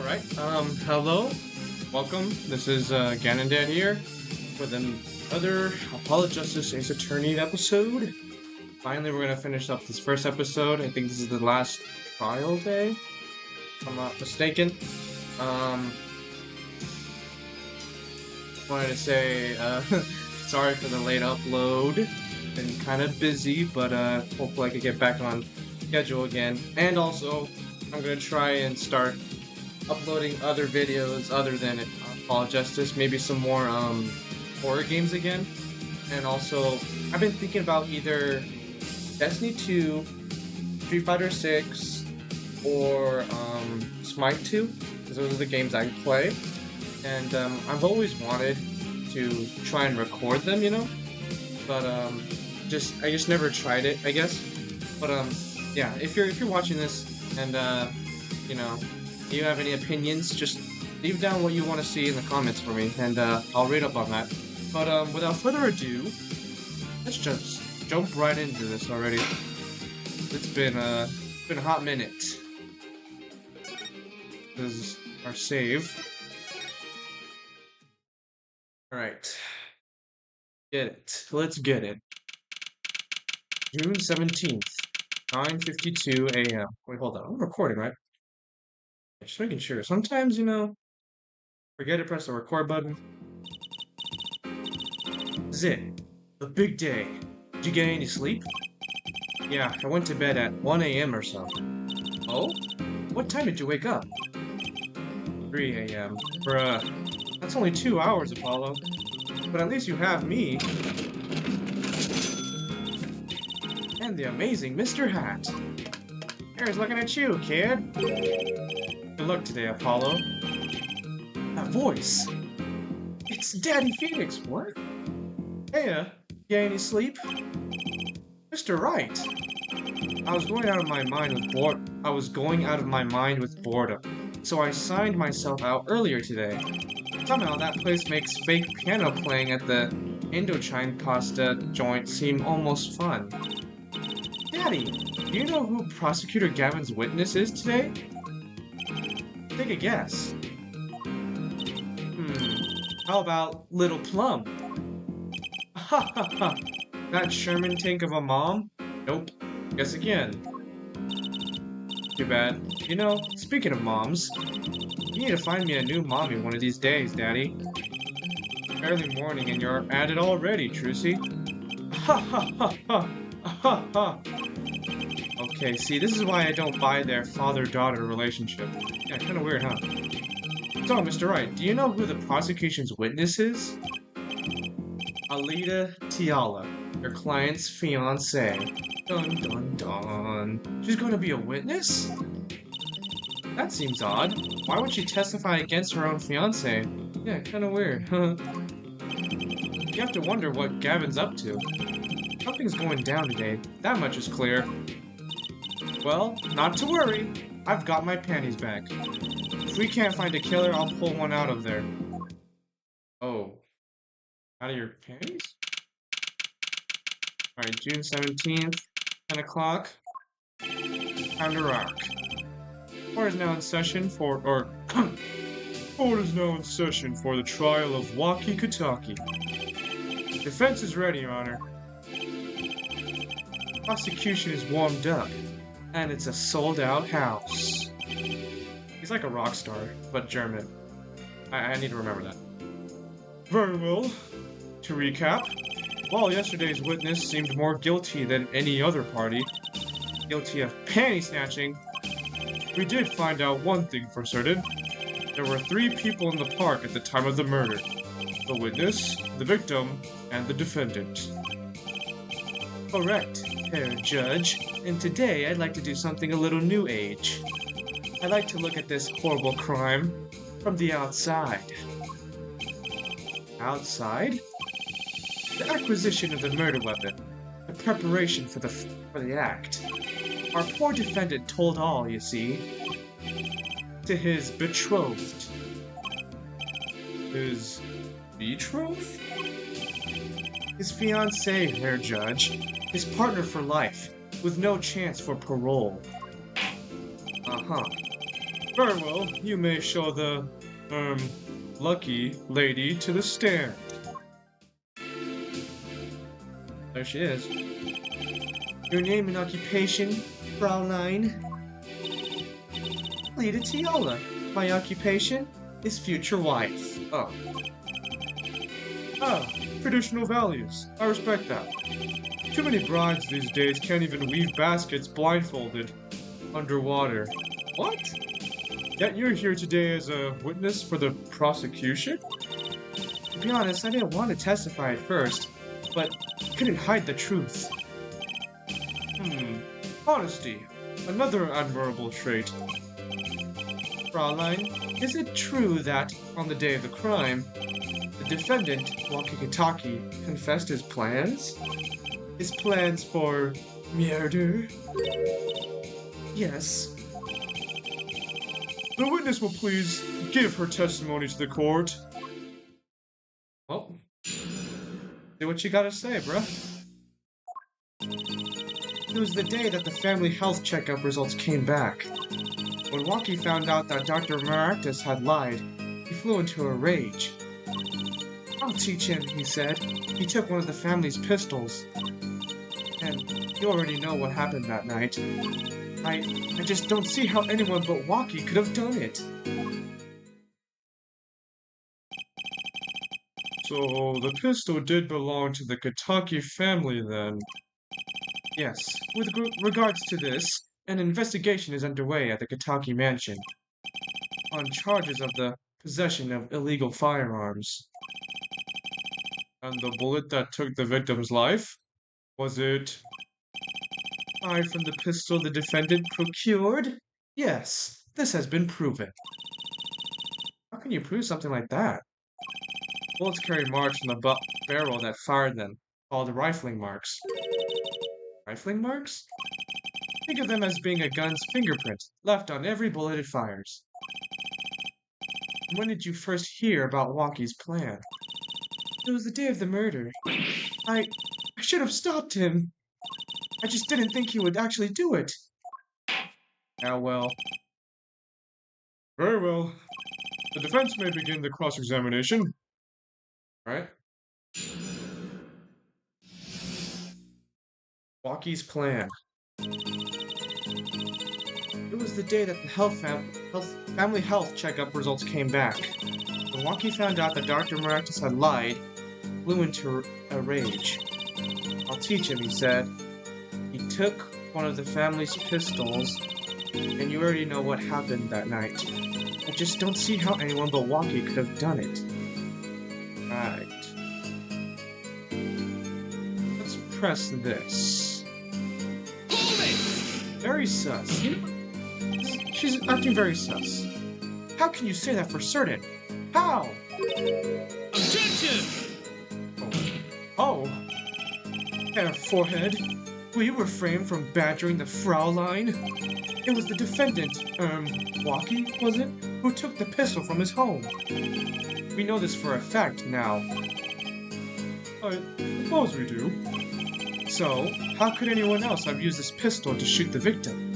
Hello. Welcome. This is Ganondad here with another Apollo Justice Ace Attorney episode. Finally, we're gonna finish up this first episode. I think this is the last trial day, if I'm not mistaken. Wanted to say sorry for the late upload. Been kind of busy, but hopefully I could get back on schedule again. And also, I'm gonna try and start uploading other videos other than Apollo Justice, maybe some more horror games again. And also, I've been thinking about either Destiny 2, Street Fighter 6, or Smite 2, because those are the games I play. And I've always wanted to try and record them, but I just never tried it, I guess. But yeah, if you're watching this and you have any opinions, just leave down what you want to see in the comments for me, and I'll read up on that. But without further ado, let's just jump right into this already. It's been a hot minute. This is our save. Alright. Get it. Let's get it. June 17th, 9:52 a.m. Wait, hold on. I'm recording, right? Just making sure. Sometimes, forget to press the record button. This is it. The big day. Did you get any sleep? Yeah, I went to bed at 1 a.m. or so. Oh? What time did you wake up? 3 a.m. Bruh. That's only 2 hours, Apollo. But at least you have me. And the amazing Mr. Hat. Here's looking at you, kid. Good luck today, Apollo. That voice. It's Daddy Phoenix. What? Hey, get any sleep? Mr. Right. I was going out of my mind with boredom, so I signed myself out earlier today. Somehow that place makes fake piano playing at the Indochine pasta joint seem almost fun. Daddy, do you know who Prosecutor Gavin's witness is today? Take a guess. How about Little Plum? Ha ha ha! That Sherman tank of a mom? Nope. Guess again. Too bad. Speaking of moms, you need to find me a new mommy one of these days, Daddy. Early morning and you're at it already, Trucy. Ha ha ha ha! Ha ha! Okay, see, this is why I don't buy their father-daughter relationship. Yeah, kinda weird, huh? So, Mr. Wright, do you know who the prosecution's witness is? Alita Tiala, your client's fiancée. Dun dun dun. She's gonna be a witness? That seems odd. Why would she testify against her own fiancé? Yeah, kinda weird, huh? You have to wonder what Gavin's up to. Something's going down today, that much is clear. Well, not to worry. I've got my panties back. If we can't find a killer, I'll pull one out of there. Oh. Out of your panties? Alright, June 17th, 10 o'clock. Time to rock. Court is now in session for the trial of Waki Kataki. Defense is ready, Your Honor. Prosecution is warmed up. And it's a sold-out house. He's like a rock star, but German. I need to remember that. Very well. To recap, while yesterday's witness seemed more guilty than any other party, guilty of panty snatching, we did find out one thing for certain. There were 3 people in the park at the time of the murder. The witness, the victim, and the defendant. Correct, Herr Judge. And today, I'd like to do something a little new age. I'd like to look at this horrible crime from the outside. Outside? The acquisition of the murder weapon. The preparation for the act. Our poor defendant told all, you see. To his betrothed. His betrothed? His fiancée, Herr Judge. His partner for life. With no chance for parole. Uh-huh. Very well, you may show the, lucky lady to the stand. There she is. Your name and occupation, Fraulein? Lita Tiala. My occupation is future wife. Oh. Ah, traditional values. I respect that. Too many brides these days can't even weave baskets blindfolded underwater. What? Yet you're here today as a witness for the prosecution? To be honest, I didn't want to testify at first, but couldn't hide the truth. Honesty. Another admirable trait. Fraulein, is it true that, on the day of the crime, the defendant, Wakikitaki, confessed his plans? His plans for murder? Yes. The witness will please give her testimony to the court. Well, do what you gotta say, bruh. It was the day that the family health checkup results came back. When Waki found out that Dr. Maractus had lied, he flew into a rage. I'll teach him, he said. He took one of the family's pistols. And you already know what happened that night. I just don't see how anyone but Waki could have done it. So, the pistol did belong to the Kitaki family then? Yes. With regards to this, an investigation is underway at the Kitaki mansion on charges of the possession of illegal firearms. And the bullet that took the victim's life? Was it fired from the pistol the defendant procured? Yes, this has been proven. How can you prove something like that? Bullets carry marks from the barrel that fired them, called rifling marks. Rifling marks? Think of them as being a gun's fingerprint, left on every bullet it fires. When did you first hear about Waki's plan? It was the day of the murder. I should have stopped him. I just didn't think he would actually do it. Ah, well. Very well. The defense may begin the cross-examination. Right? Waki's plan. It was the day that the family health checkup results came back. When Waki found out that Dr. Maractus had lied, he flew into a rage. I'll teach him, he said. He took one of the family's pistols, and you already know what happened that night. I just don't see how anyone but Waki could have done it. Right. Let's press this. Very sus. She's acting very sus. How can you say that for certain? How? Objection! Oh. Hair forehead. Will you refrain from badgering the Fraulein? It was the defendant, Waki, was it? Who took the pistol from his home. We know this for a fact now. I suppose we do. So, how could anyone else have used this pistol to shoot the victim?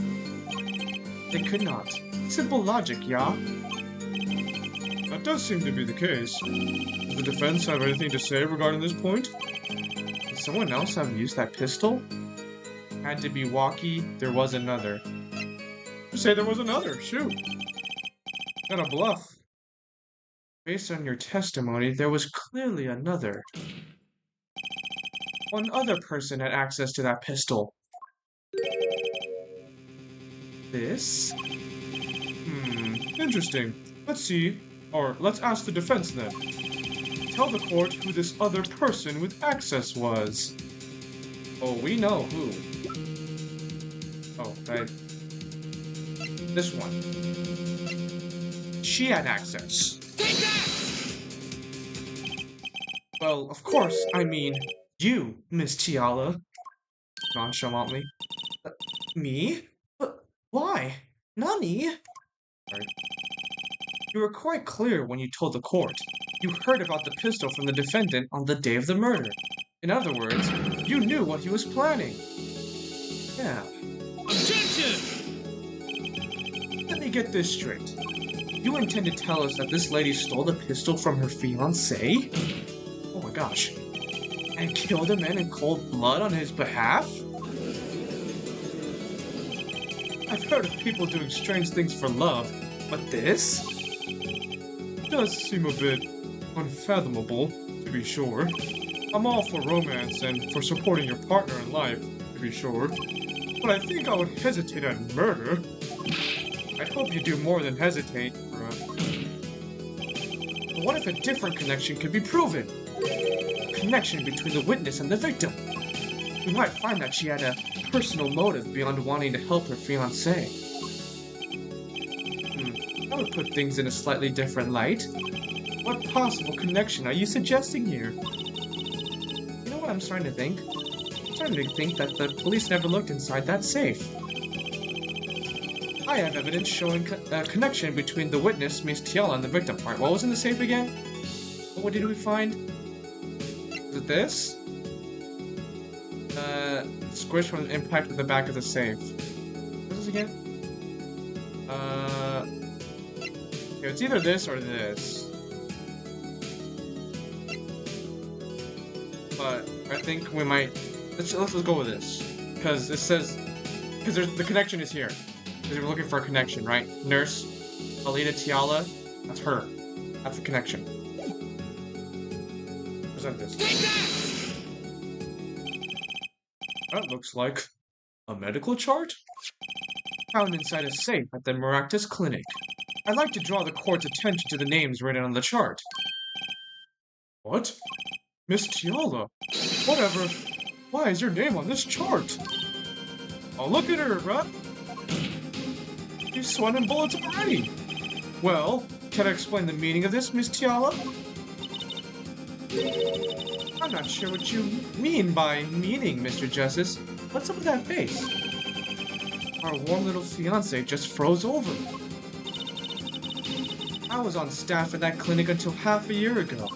They could not. Simple logic, yeah? That does seem to be the case. Does the defense have anything to say regarding this point? Did someone else have used that pistol? Had to be Waki, there was another. You say there was another, shoot. Got a bluff. Based on your testimony, there was clearly another. One other person had access to that pistol. This? Interesting. Let's see. Or let's ask the defense then. Tell the court who this other person with access was. Oh, we know who. Oh, this one. She had access. Take that! Well, of course, I mean, you, Miss Tiala. Nonchalantly. Me? But why? Nani? Sorry. You were quite clear when you told the court. You heard about the pistol from the defendant on the day of the murder. In other words, you knew what he was planning. Yeah. Objection! Let me me get this straight. You intend to tell us that this lady stole the pistol from her fiancé? Oh my gosh. And killed a man in cold blood on his behalf? I've heard of people doing strange things for love, but this? Does seem a bit unfathomable, to be sure. I'm all for romance and for supporting your partner in life, to be sure. But I think I would hesitate at murder. I'd hope you do more than hesitate. But what if a different connection could be proven? A connection between the witness and the victim. We might find that she had a personal motive beyond wanting to help her fiancé. That would put things in a slightly different light. What possible connection are you suggesting here? You know what I'm starting to think? I'm starting to think that the police never looked inside that safe. I have evidence showing a connection between the witness, Miss Tiala, and the victim. Alright, what was in the safe again? What did we find? Was it this? Squish from the impact of the back of the safe. What is this again? It's either this or this. But I think we might... Let's go with this. Because it says... Because the connection is here. Because we're looking for a connection, right? Nurse, Alita Tiala, that's her. That's the connection. Present this. That looks like a medical chart? Found inside a safe at the Maractus Clinic. I'd like to draw the court's attention to the names written on the chart. What? Miss Tiala? Whatever. Why is your name on this chart? Oh, look at her, bruh. She's sweating bullets already. Well, can I explain the meaning of this, Miss Tiala? I'm not sure what you mean by meaning, Mr. Justice. What's up with that face? Our warm little fiancé just froze over. I was on staff at that clinic until half a year ago.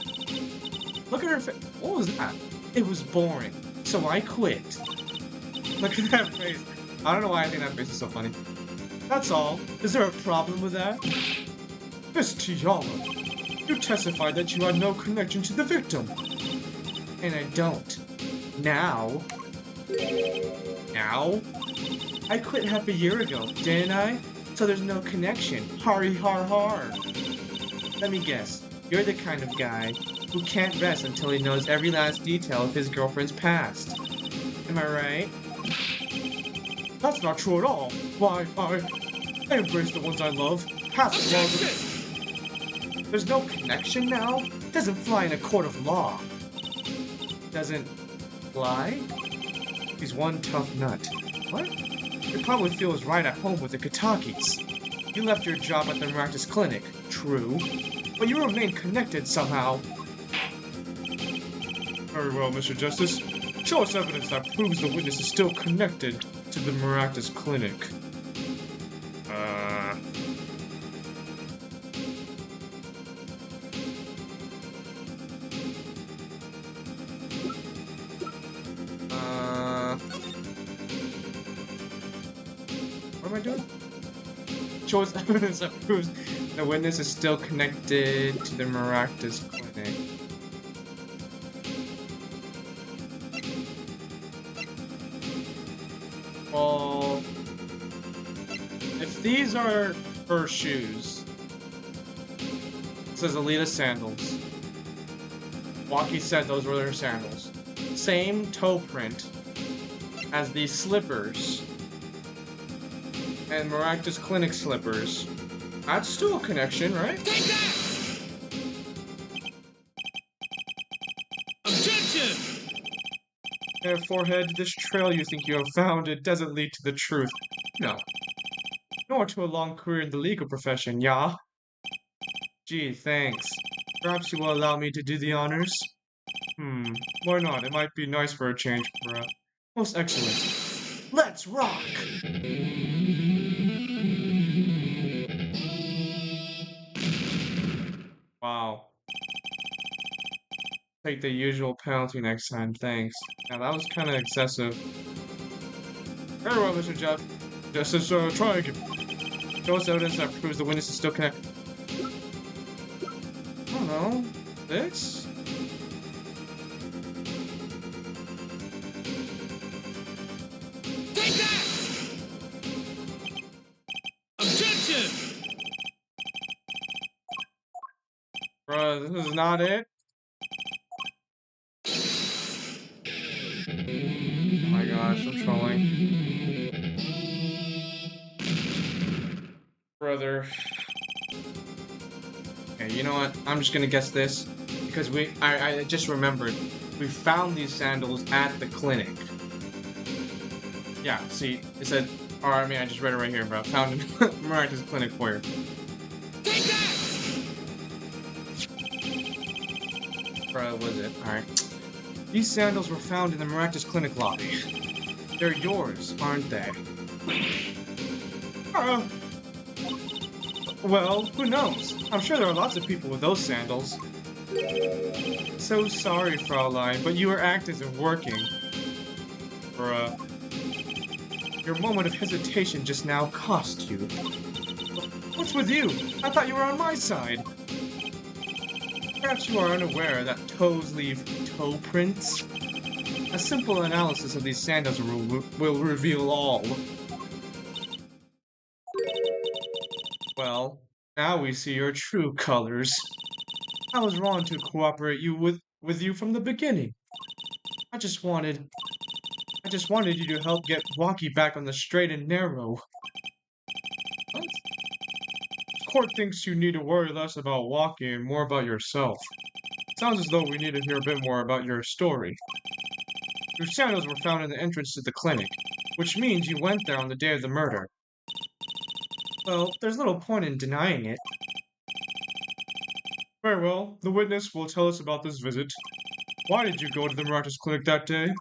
Look at her face. What was that? It was boring, so I quit. Look at that face. I don't know why I think that face is so funny. That's all. Is there a problem with that? Miss Tiala, you testified that you had no connection to the victim. And I don't. Now? Now? I quit half a year ago, didn't I? So there's no connection. Harry har har. Let me guess. You're the kind of guy who can't rest until he knows every last detail of his girlfriend's past. Am I right? That's not true at all. Why, I embrace the ones I love. Half as long as... There's no connection now? Doesn't fly in a court of law. Doesn't fly? He's one tough nut. What? You probably feels right at home with the Katakis. You left your job at the Maractus Clinic, true, but you remain connected somehow. Very well, Mr. Justice. Show us evidence that proves the witness is still connected to the Maractus Clinic. What am I doing? Show us evidence that proves the witness is still connected to the Maractus Clinic. Well, if these are her shoes, it says Alita sandals. Waki said those were her sandals. Same toe print as these slippers and Maractus Clinic slippers. That's still a connection, right? Take that! Objection! Therefore, head, this trail you think you have found, it doesn't lead to the truth. No. Nor to a long career in the legal profession, yeah? Gee, thanks. Perhaps you will allow me to do the honors? Why not? It might be nice for a change, bruh. Most excellent. Let's rock! Wow. Take the usual penalty next time, thanks. Now that was kind of excessive. Very well, Mr. Jeff. Justice, try again. Show us evidence that proves the witness is still connected. I don't know. This? Take that! Objection! Bruh, this is not it. Oh my gosh, I'm trolling. Brother. Okay, you know what? I'm just gonna guess this. Because I just remembered. We found these sandals at the clinic. Yeah, see, it said, or I mean, I just read it right here, bro. Found in Miraculous Clinic for you. Take that! Bro, was it? Alright. These sandals were found in the Miraculous Clinic lobby. They're yours, aren't they? Well, who knows? I'm sure there are lots of people with those sandals. So sorry, Fraulein, but your act isn't working. Bruh. Your moment of hesitation just now cost you. What's with you? I thought you were on my side. Perhaps you are unaware that toes leave toe prints? A simple analysis of these sandals will reveal all. Well, now we see your true colors. I was wrong to cooperate with you from the beginning. I just wanted you to help get Waki back on the straight and narrow. What? Court thinks you need to worry less about Waki and more about yourself. Sounds as though we need to hear a bit more about your story. Your sandals were found in the entrance to the clinic, which means you went there on the day of the murder. Well, there's little point in denying it. Very well, the witness will tell us about this visit. Why did you go to the Miraculous Clinic that day?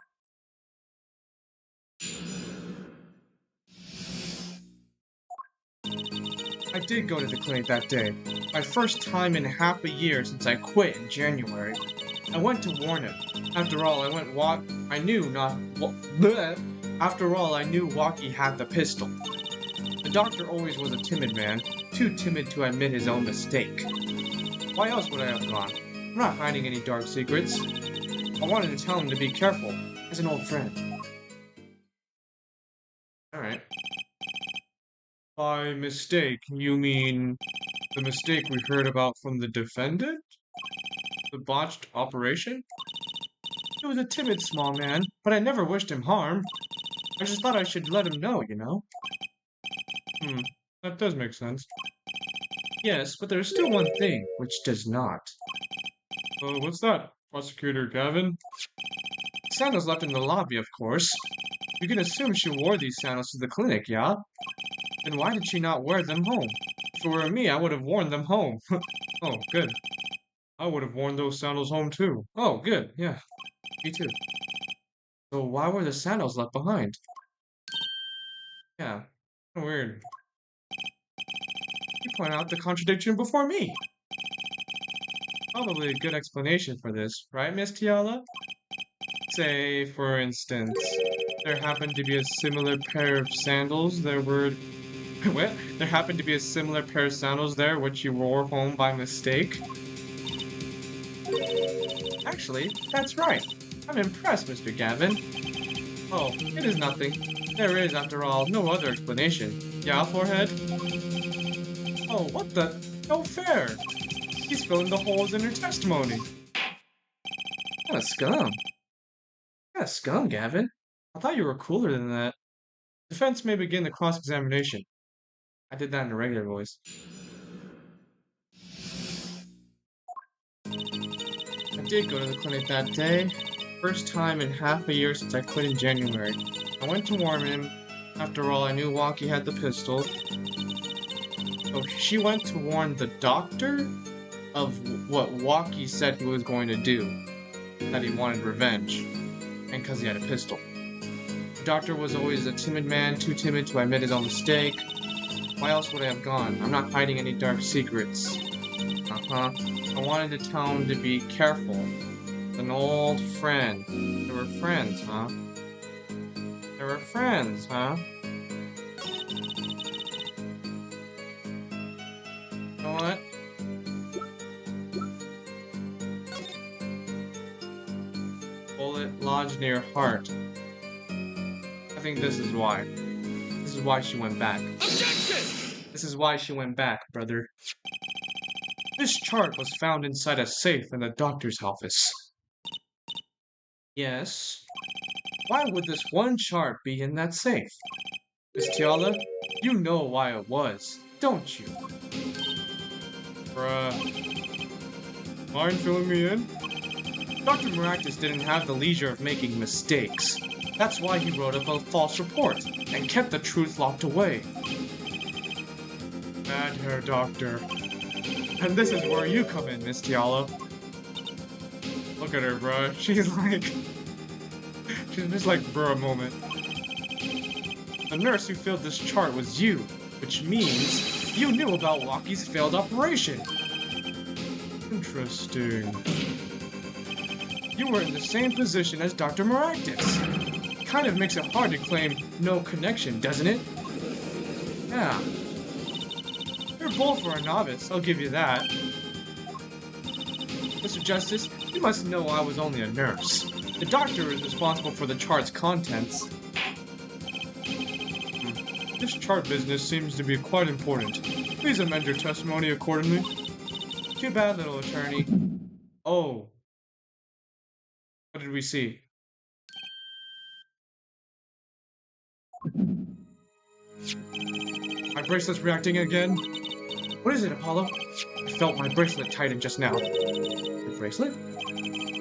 I did go to the clinic that day. My first time in half a year since I quit in January. I went to warn him. After all, I knew Waki had the pistol. The doctor always was a timid man, too timid to admit his own mistake. Why else would I have gone? I'm not hiding any dark secrets. I wanted to tell him to be careful, as an old friend. Alright. By mistake, you mean the mistake we heard about from the defendant? The botched operation? He was a timid small man, but I never wished him harm. I just thought I should let him know, you know? That does make sense. Yes, but there's still one thing, which does not. What's that, Prosecutor Gavin? Sandals left in the lobby, of course. You can assume she wore these sandals to the clinic, yeah? Then why did she not wear them home? If it were me, I would have worn them home. Oh, good. I would have worn those sandals home too. Oh, good, yeah. Me too. So why were the sandals left behind? Yeah, weird. You point out the contradiction before me. Probably a good explanation for this, right, Miss Tiala? Say, for instance, there happened to be a similar pair of sandals there were... What? There happened to be a similar pair of sandals there which you wore home by mistake? Actually, that's right. I'm impressed, Mr. Gavin. Oh, it is nothing. There is, after all, no other explanation. Yeah, forehead? Oh, what the? No fair! He's filling the holes in her testimony. What a scum. What a scum, Gavin. I thought you were cooler than that. Defense may begin the cross-examination. I did that in a regular voice. I did go to the clinic that day. First time in half a year since I quit in January. I went to warn him. After all, I knew Waki had the pistol. So she went to warn the doctor of what Waki said he was going to do. That he wanted revenge. And because he had a pistol. The doctor was always a timid man, too timid to admit his own mistake. Why else would I have gone? I'm not hiding any dark secrets. I wanted to tell him to be careful. An old friend. They were friends, huh? They were friends, huh? You know what? Bullet lodged near heart. I think this is why. This is why she went back. Objection! This is why she went back, brother. This chart was found inside a safe in the doctor's office. Yes. Why would this one chart be in that safe? Miss Tiala, you know why it was, don't you? Bruh. Mind filling me in? Dr. Maractus didn't have the leisure of making mistakes. That's why he wrote up a false report and kept the truth locked away. Bad hair doctor. And this is where you come in, Miss Tiala. Look at her, bruh. She's just like, bruh moment. The nurse who filled this chart was you, which means you knew about Waki's failed operation. Interesting. You were in the same position as Dr. Maractus. Kind of makes it hard to claim no connection, doesn't it? Yeah. You're bold for a novice, I'll give you that. Mr. Justice, you must know I was only a nurse. The doctor is responsible for the chart's contents. This chart business seems to be quite important. Please amend your testimony accordingly. Too bad, little attorney. Oh. What did we see? My bracelet's reacting again. What is it, Apollo? I felt my bracelet tighten just now. Your bracelet?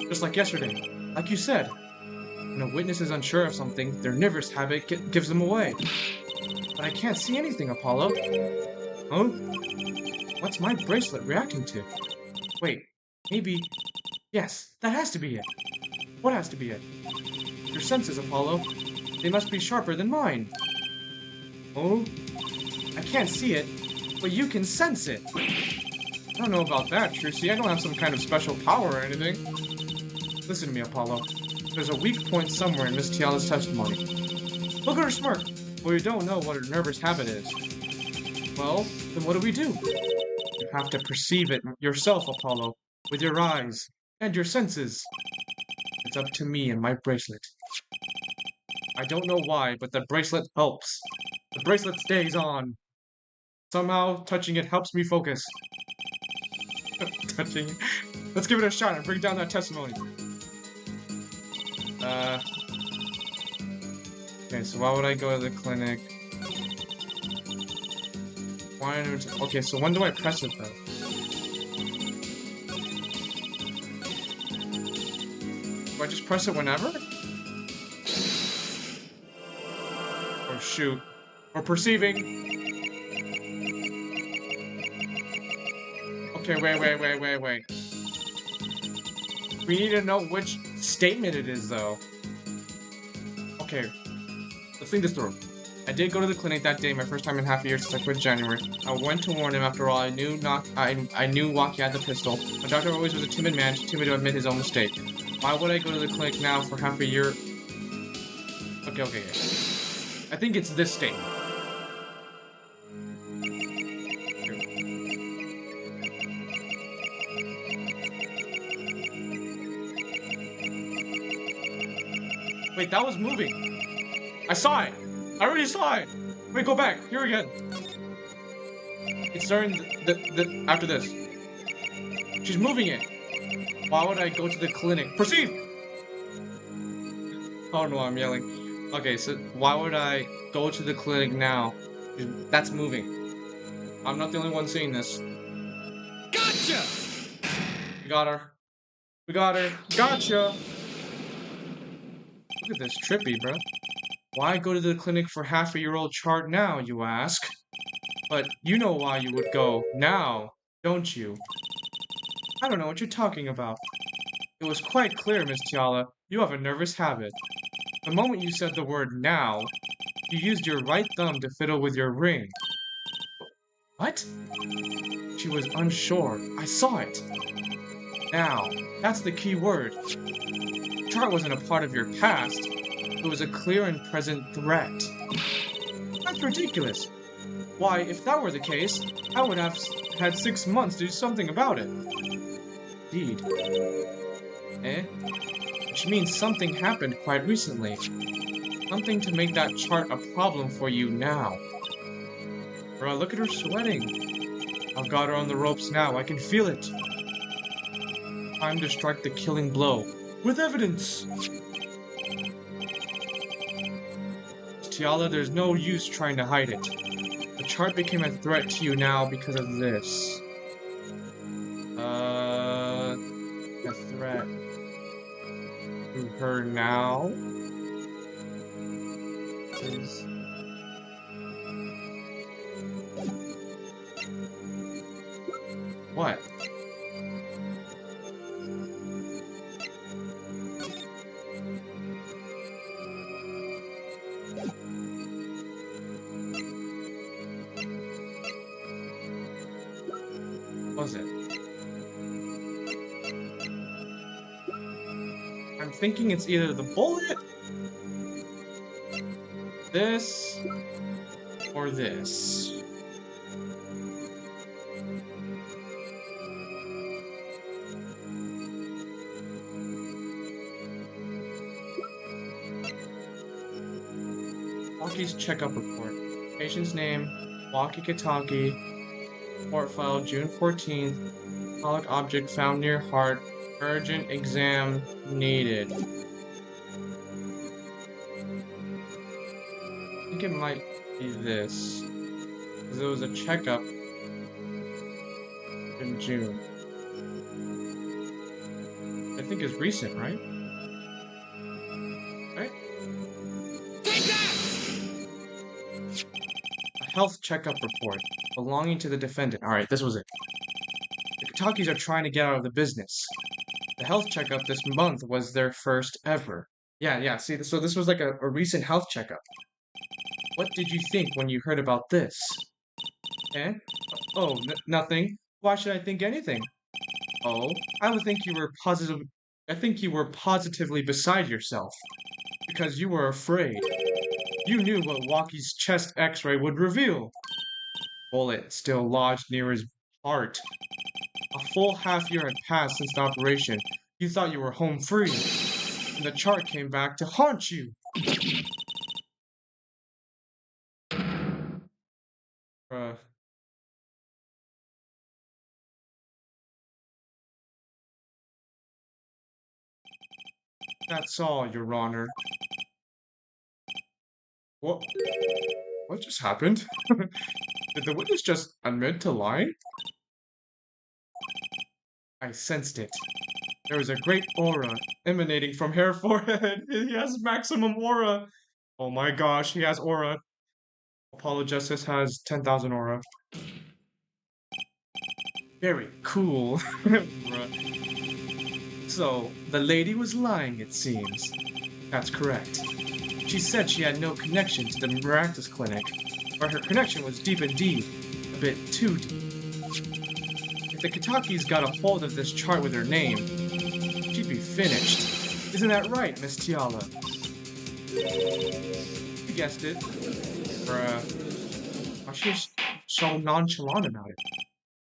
Just like yesterday. Like you said. When a witness is unsure of something, their nervous habit gives them away. But I can't see anything, Apollo. Huh? What's my bracelet reacting to? Wait, maybe... Yes, that has to be it. What has to be it? Your senses, Apollo. They must be sharper than mine. Oh? I can't see it, but you can sense it. I don't know about that, Trucy. I don't have some kind of special power or anything. Listen to me, Apollo. There's a weak point somewhere in Miss Tiala's testimony. Look at her smirk. Well, you don't know what her nervous habit is. Well, then what do we do? You have to perceive it yourself, Apollo, with your eyes and your senses. It's up to me and my bracelet. I don't know why, but the bracelet helps. The bracelet stays on. Somehow, touching it helps me focus. Touching it. Let's give it a shot and bring down that testimony. Okay, so why would I go to the clinic? Why don't... Okay, so when do I press it, though? Do I just press it whenever? Or shoot. Or perceiving. Okay, wait. We need to know which statement it is, though. Okay. Let's think this through. I did go to the clinic that day, my first time in half a year since I quit January. I went to warn him. After all, I knew Waki had the pistol. My doctor always was a timid man, too timid to admit his own mistake. Why would I go to the clinic now for half a year? Okay. I think it's this statement. Wait, that was moving. I saw it. I already saw it. Wait, go back. Here again. It's during after this. She's moving it. Why would I go to the clinic? Proceed. Oh no, I'm yelling. Okay, so why would I go to the clinic now? That's moving. I'm not the only one seeing this. Gotcha! We got her. Gotcha! Look at this, trippy, bro. Why go to the clinic for half-a-year-old chart now, you ask? But you know why you would go now, don't you? I don't know what you're talking about. It was quite clear, Miss Tiala. You have a nervous habit. The moment you said the word now, you used your right thumb to fiddle with your ring. What? She was unsure. I saw it. Now, that's the key word. Chart wasn't a part of your past. It was a clear and present threat. That's ridiculous. Why, if that were the case, I would have had 6 months to do something about it. Indeed. Eh? Which means something happened quite recently. Something to make that chart a problem for you now. Bruh, look at her sweating. I've got her on the ropes now. I can feel it. Time to strike the killing blow. With evidence! Tiala, there's no use trying to hide it. The chart became a threat to you now because of this. A threat to her now? Is... What? Was it? I'm thinking it's either the bullet, this, or this. Walkie's checkup report. Patient's name, Walkie Kitaki. Report file, June 14th. Metallic object found near heart. Urgent exam needed. I think it might be this. Because there was a checkup in June. I think it's recent, right? Right? Take that! A health checkup report belonging to the defendant. Alright, this was it. The Kitakis are trying to get out of the business. The health checkup this month was their first ever. Yeah, see, so this was like a recent health checkup. What did you think when you heard about this? Eh? Oh, nothing. Why should I think anything? Oh, I would think you were positive. I think you were positively beside yourself. Because you were afraid. You knew what Walkie's chest x-ray would reveal. Bullet still lodged near his heart. A full half year had passed since the operation. You thought you were home free. And the chart came back to haunt you. Bruh. That's all, Your Honor. What? What just happened? Did the witness just admit to lying? I sensed it. There was a great aura emanating from her forehead. He has maximum aura. Oh my gosh, he has aura. Apollo Justice has 10,000 aura. Very cool. So, the lady was lying, it seems. That's correct. She said she had no connection to the Miraculous Clinic, but her connection was deep indeed. A bit too deep. If the Kitakis got a hold of this chart with her name, she'd be finished. Isn't that right, Miss Tiala? You guessed it. Bruh. Why she's so nonchalant about it?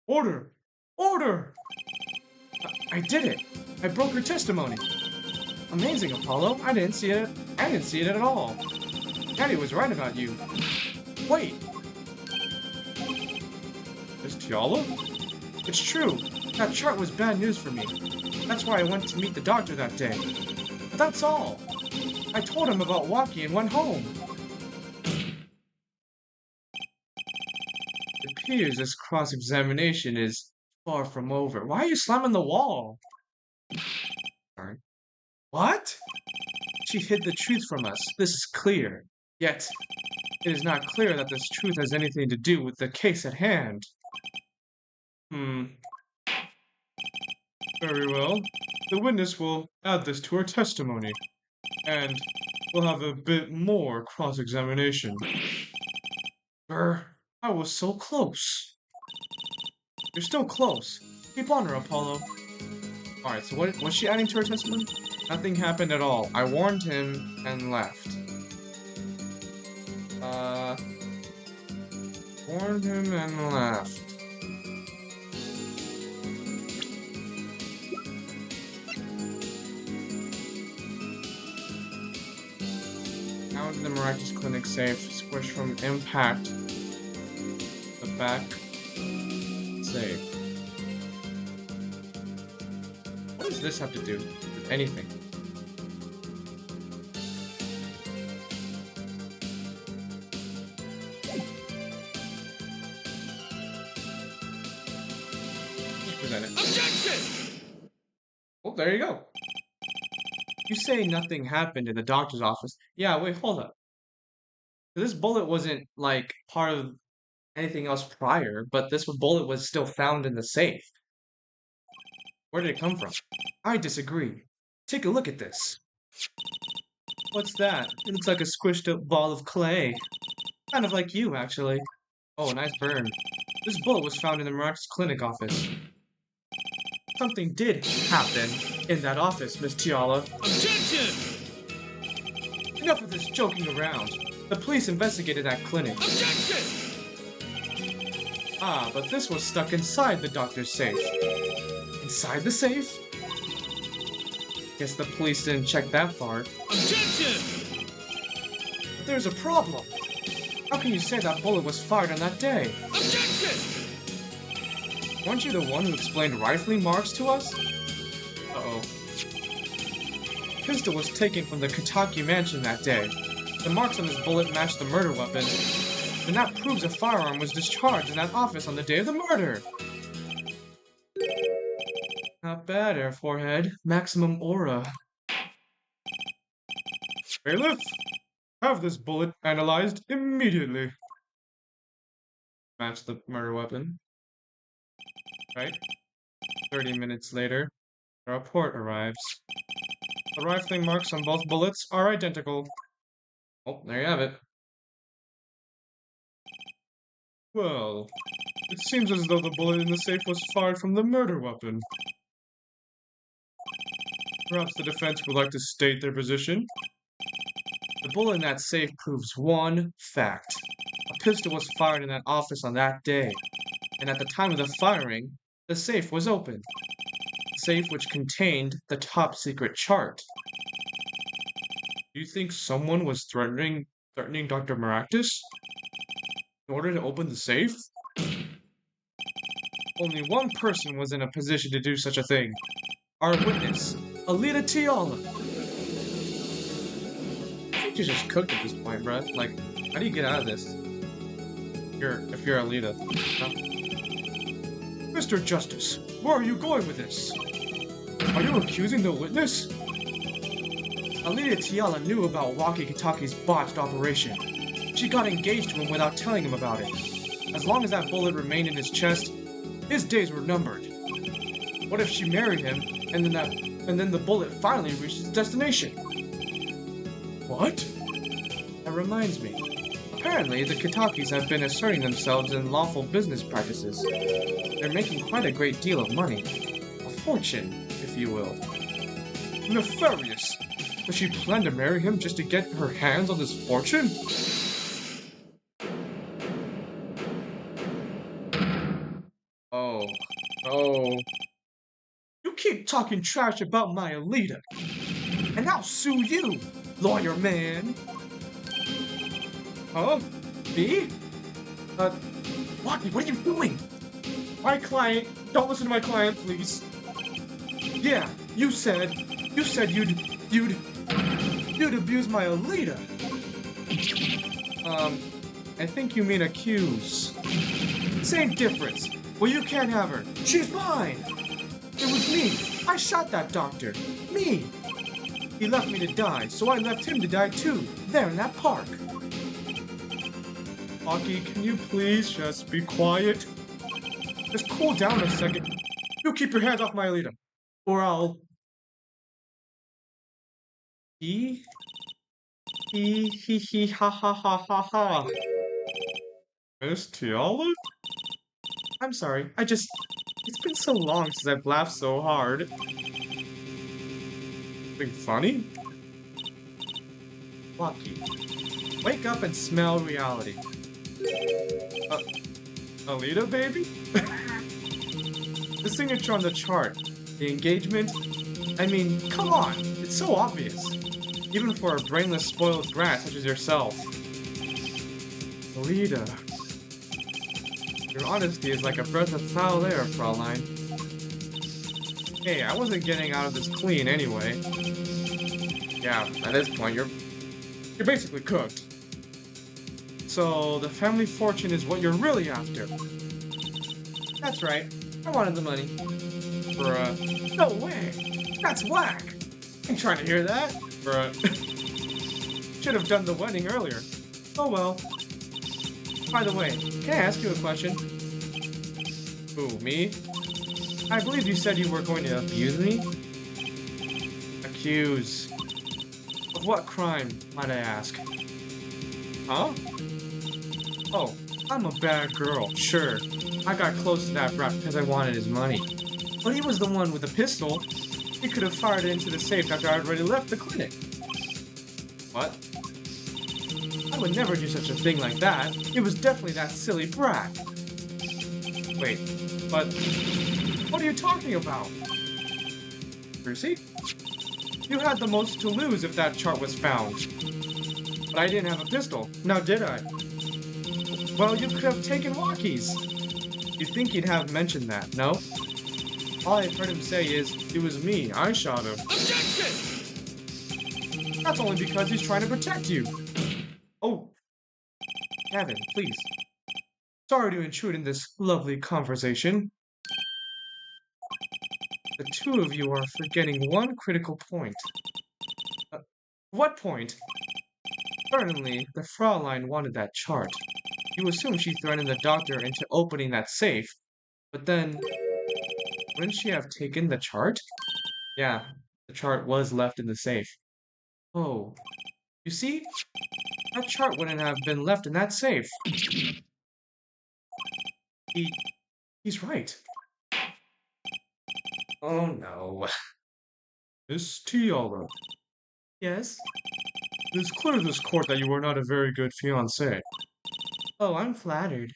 Order! Order! I did it! I broke her testimony! Amazing, Apollo. I didn't see it at all. Daddy was right about you. Wait! Miss Tiala? It's true. That chart was bad news for me. That's why I went to meet the doctor that day. But that's all. I told him about Walkie and went home. It appears this cross-examination is far from over. Why are you slamming the wall? Sorry. What? She hid the truth from us. This is clear. Yet, it is not clear that this truth has anything to do with the case at hand. Very well. The witness will add this to her testimony. And we'll have a bit more cross-examination. I was so close. You're still close. Keep on her, Apollo. Alright, so what's she adding to her testimony? Nothing happened at all. I warned him and left. Warned him and left. Found in the Miraculous Clinic safe, squished from impact. The back safe. What does this have to do with anything? Objection! Oh, there you go. You say nothing happened in the doctor's office. Yeah, wait, hold up. This bullet wasn't, like, part of anything else prior, but this bullet was still found in the safe. Where did it come from? I disagree. Take a look at this. What's that? It looks like a squished up ball of clay. Kind of like you, actually. Oh, nice burn. This bullet was found in the Miraculous Clinic office. Something did happen in that office, Miss Tiala. Objection! Enough of this joking around. The police investigated that clinic. Objection! Ah, but this was stuck inside the doctor's safe. Inside the safe? Guess the police didn't check that far. Objection! There's a problem. How can you say that bullet was fired on that day? Objection! Weren't you the one who explained rifling marks to us? Uh-oh. Pistol was taken from the Kitaki mansion that day. The marks on this bullet matched the murder weapon. And that proves a firearm was discharged in that office on the day of the murder. Not bad, Air Forehead. Maximum aura. Bailiff, have this bullet analyzed immediately. Match the murder weapon. Right? 30 minutes later, the report arrives. The rifling marks on both bullets are identical. Oh, there you have it. Well, it seems as though the bullet in the safe was fired from the murder weapon. Perhaps the defense would like to state their position? The bullet in that safe proves one fact. A pistol was fired in that office on that day, and at the time of the firing, the safe was open. The safe which contained the top secret chart. Do you think someone was threatening Dr. Maractus in order to open the safe? Only one person was in a position to do such a thing. Our witness, Alita Tiala. I think you're just cooked at this point, bruh. Like, how do you get out of this? If you're Alita. Huh? Mr. Justice, where are you going with this? Are you accusing the witness? Alita Tiala knew about Waki Kitaki's botched operation. She got engaged to him without telling him about it. As long as that bullet remained in his chest, his days were numbered. What if she married him, and then the bullet finally reached its destination? What? That reminds me. Apparently, the Kitakis have been asserting themselves in lawful business practices. They're making quite a great deal of money. A fortune, if you will. Nefarious! Does she plan to marry him just to get her hands on this fortune? Oh. You keep talking trash about my Alita, and I'll sue you, lawyer man. Huh? Me? Waki, what are you doing? My client, don't listen to my client, please. Yeah, you said you'd abuse my Alita. I think you mean accuse. Same difference. Well, you can't have her. She's mine. It was me. I shot that doctor. Me. He left me to die, so I left him to die too, there in that park. Aki, can you please just be quiet? Just cool down a second. You keep your hands off my Alita, or I'll... He, ha ha ha ha ha. Miss Tiala? I'm sorry, it's been so long since I've laughed so hard. Something funny? Waki, wake up and smell reality. Alita, baby? The signature on the chart, the engagement, I mean, come on, it's so obvious. Even for a brainless, spoiled brat such as yourself. Lita. Your honesty is like a breath of foul air, Fraulein. Hey, I wasn't getting out of this clean anyway. Yeah, at this point, you're basically cooked. So, the family fortune is what you're really after. That's right. I wanted the money. Bruh. No way! That's whack! Ain't trying to hear that. Bruh. Should have done the wedding earlier. Oh well. By the way, can I ask you a question? Who, me? I believe you said you were going to abuse me? Accuse. Of what crime, might I ask? Huh? Oh, I'm a bad girl, sure. I got close to that brat because I wanted his money. But he was the one with the pistol. He could have fired it into the safe after I'd already left the clinic. What? I would never do such a thing like that. It was definitely that silly brat. Wait, but what are you talking about? Brucey? You had the most to lose if that chart was found. But I didn't have a pistol, now did I? Well, you could have taken walkies. You'd think he'd have mentioned that, no? All I've heard him say is, it was me, I shot him. Objection! That's only because he's trying to protect you. Oh, Kevin, please. Sorry to intrude in this lovely conversation. The two of you are forgetting one critical point. What point? Certainly, the Fraulein wanted that chart. You assume she threatened the doctor into opening that safe, but then, wouldn't she have taken the chart? Yeah, the chart was left in the safe. Oh, you see? That chart wouldn't have been left in that safe. He's right. Oh no. Miss Tiala. Yes? It is clear to this court that you are not a very good fiancé. Oh, I'm flattered.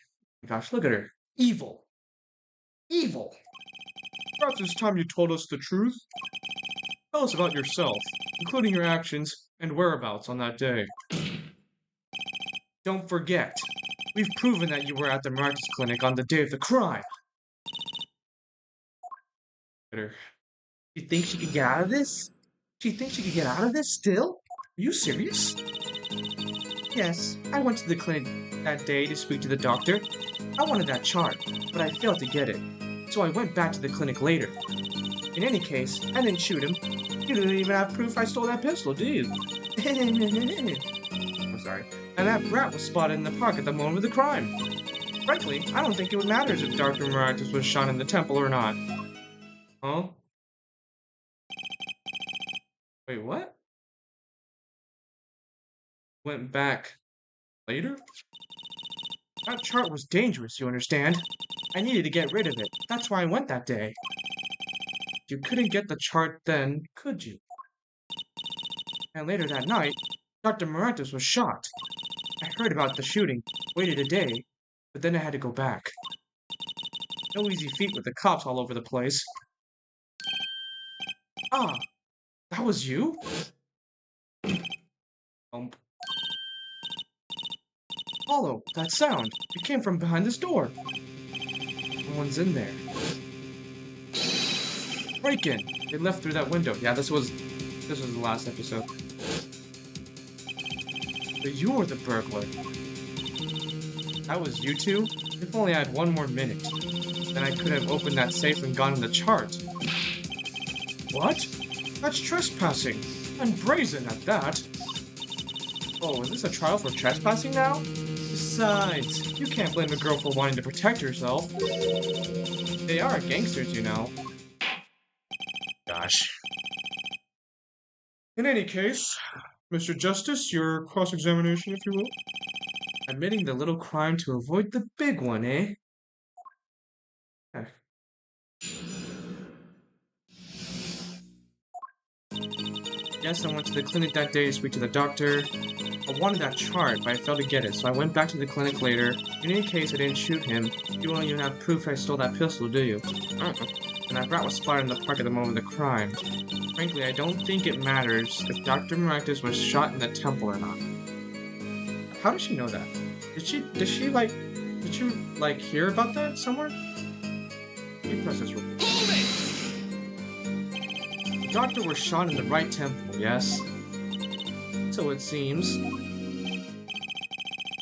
Gosh, look at her. Evil. Evil. Perhaps it's time you told us the truth. Tell us about yourself, including your actions and whereabouts on that day. Don't forget, we've proven that you were at the Marcus Clinic on the day of the crime. You think she could get out of this? She thinks she could get out of this still? Are you serious? Yes, I went to the clinic that day to speak to the doctor. I wanted that chart, but I failed to get it. So I went back to the clinic later. In any case, I didn't shoot him. You didn't even have proof I stole that pistol, do you? I'm sorry. And that brat was spotted in the park at the moment of the crime. Frankly, I don't think it would matter if Dr. Maractus was shot in the temple or not. Huh? Wait, what? Went back later? That chart was dangerous, you understand? I needed to get rid of it. That's why I went that day. You couldn't get the chart then, could you? And later that night, Dr. Maractus was shot. I heard about the shooting, waited a day, but then I had to go back. No easy feat with the cops all over the place. Ah, that was you? Hollow, that sound. It came from behind this door. No one's in there. Break in. They left through that window. Yeah, this was the last episode. But you're the burglar. That was you two? If only I had one more minute. Then I could have opened that safe and gotten the chart. What? That's trespassing. And brazen at that. Oh, is this a trial for trespassing now? Besides, you can't blame a girl for wanting to protect herself. They are gangsters, you know. Gosh. In any case, Mr. Justice, your cross-examination, if you will. Admitting the little crime to avoid the big one, eh? Yes, I went to the clinic that day to speak to the doctor. I wanted that chart, but I failed to get it, so I went back to the clinic later. In any case, I didn't shoot him. You won't even have proof I stole that pistol, do you? and that rat was spotted in the park at the moment of the crime. Frankly, I don't think it matters if Dr. Maractus was shot in the temple or not. How does she know that? Did you hear about that somewhere? You press this real quick. Hold it! The doctor was shot in the right temple, yes? So it seems.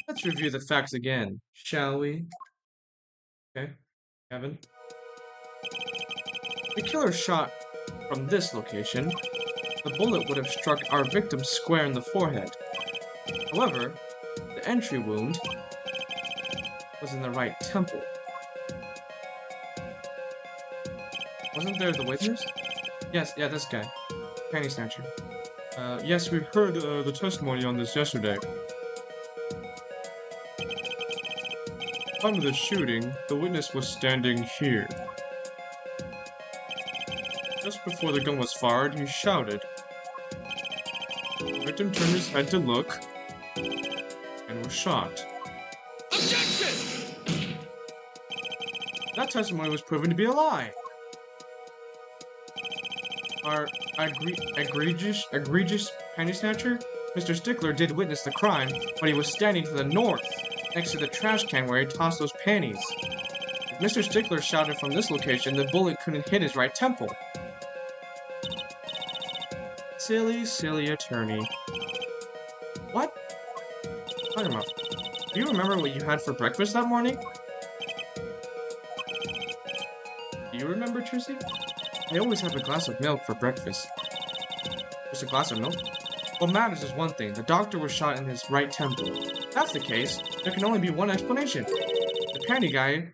Let's review the facts again, shall we? Okay, Kevin. The killer shot from this location. The bullet would have struck our victim square in the forehead. However, the entry wound was in the right temple. Wasn't there the witness? Yes, yeah, this guy. Panty snatcher. Yes, we heard the testimony on this yesterday. At the time of the shooting, the witness was standing here. Just before the gun was fired, he shouted. The victim turned his head to look and was shot. Objection! That testimony was proven to be a lie. Our egregious panty snatcher, Mr. Stickler, did witness the crime, but he was standing to the north, next to the trash can where he tossed those panties. If Mr. Stickler shouted from this location, the bullet couldn't hit his right temple. Silly, silly attorney. What? Talking about? Do you remember what you had for breakfast that morning? Do you remember, Trissy? I always have a glass of milk for breakfast. Just a glass of milk? What matters is one thing. The doctor was shot in his right temple. If that's the case, there can only be one explanation. The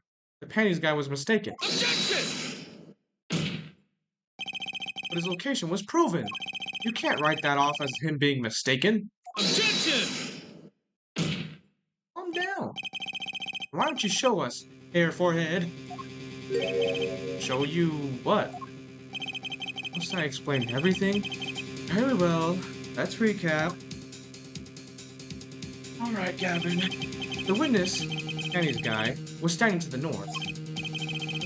panties guy was mistaken. Objection! But his location was proven. You can't write that off as him being mistaken. Objection! Calm down. Why don't you show us, hair forehead? Show you what? Must I explain everything? Very well. Let's recap. Alright, Gavin. The witness, Kenny's guy, was standing to the north.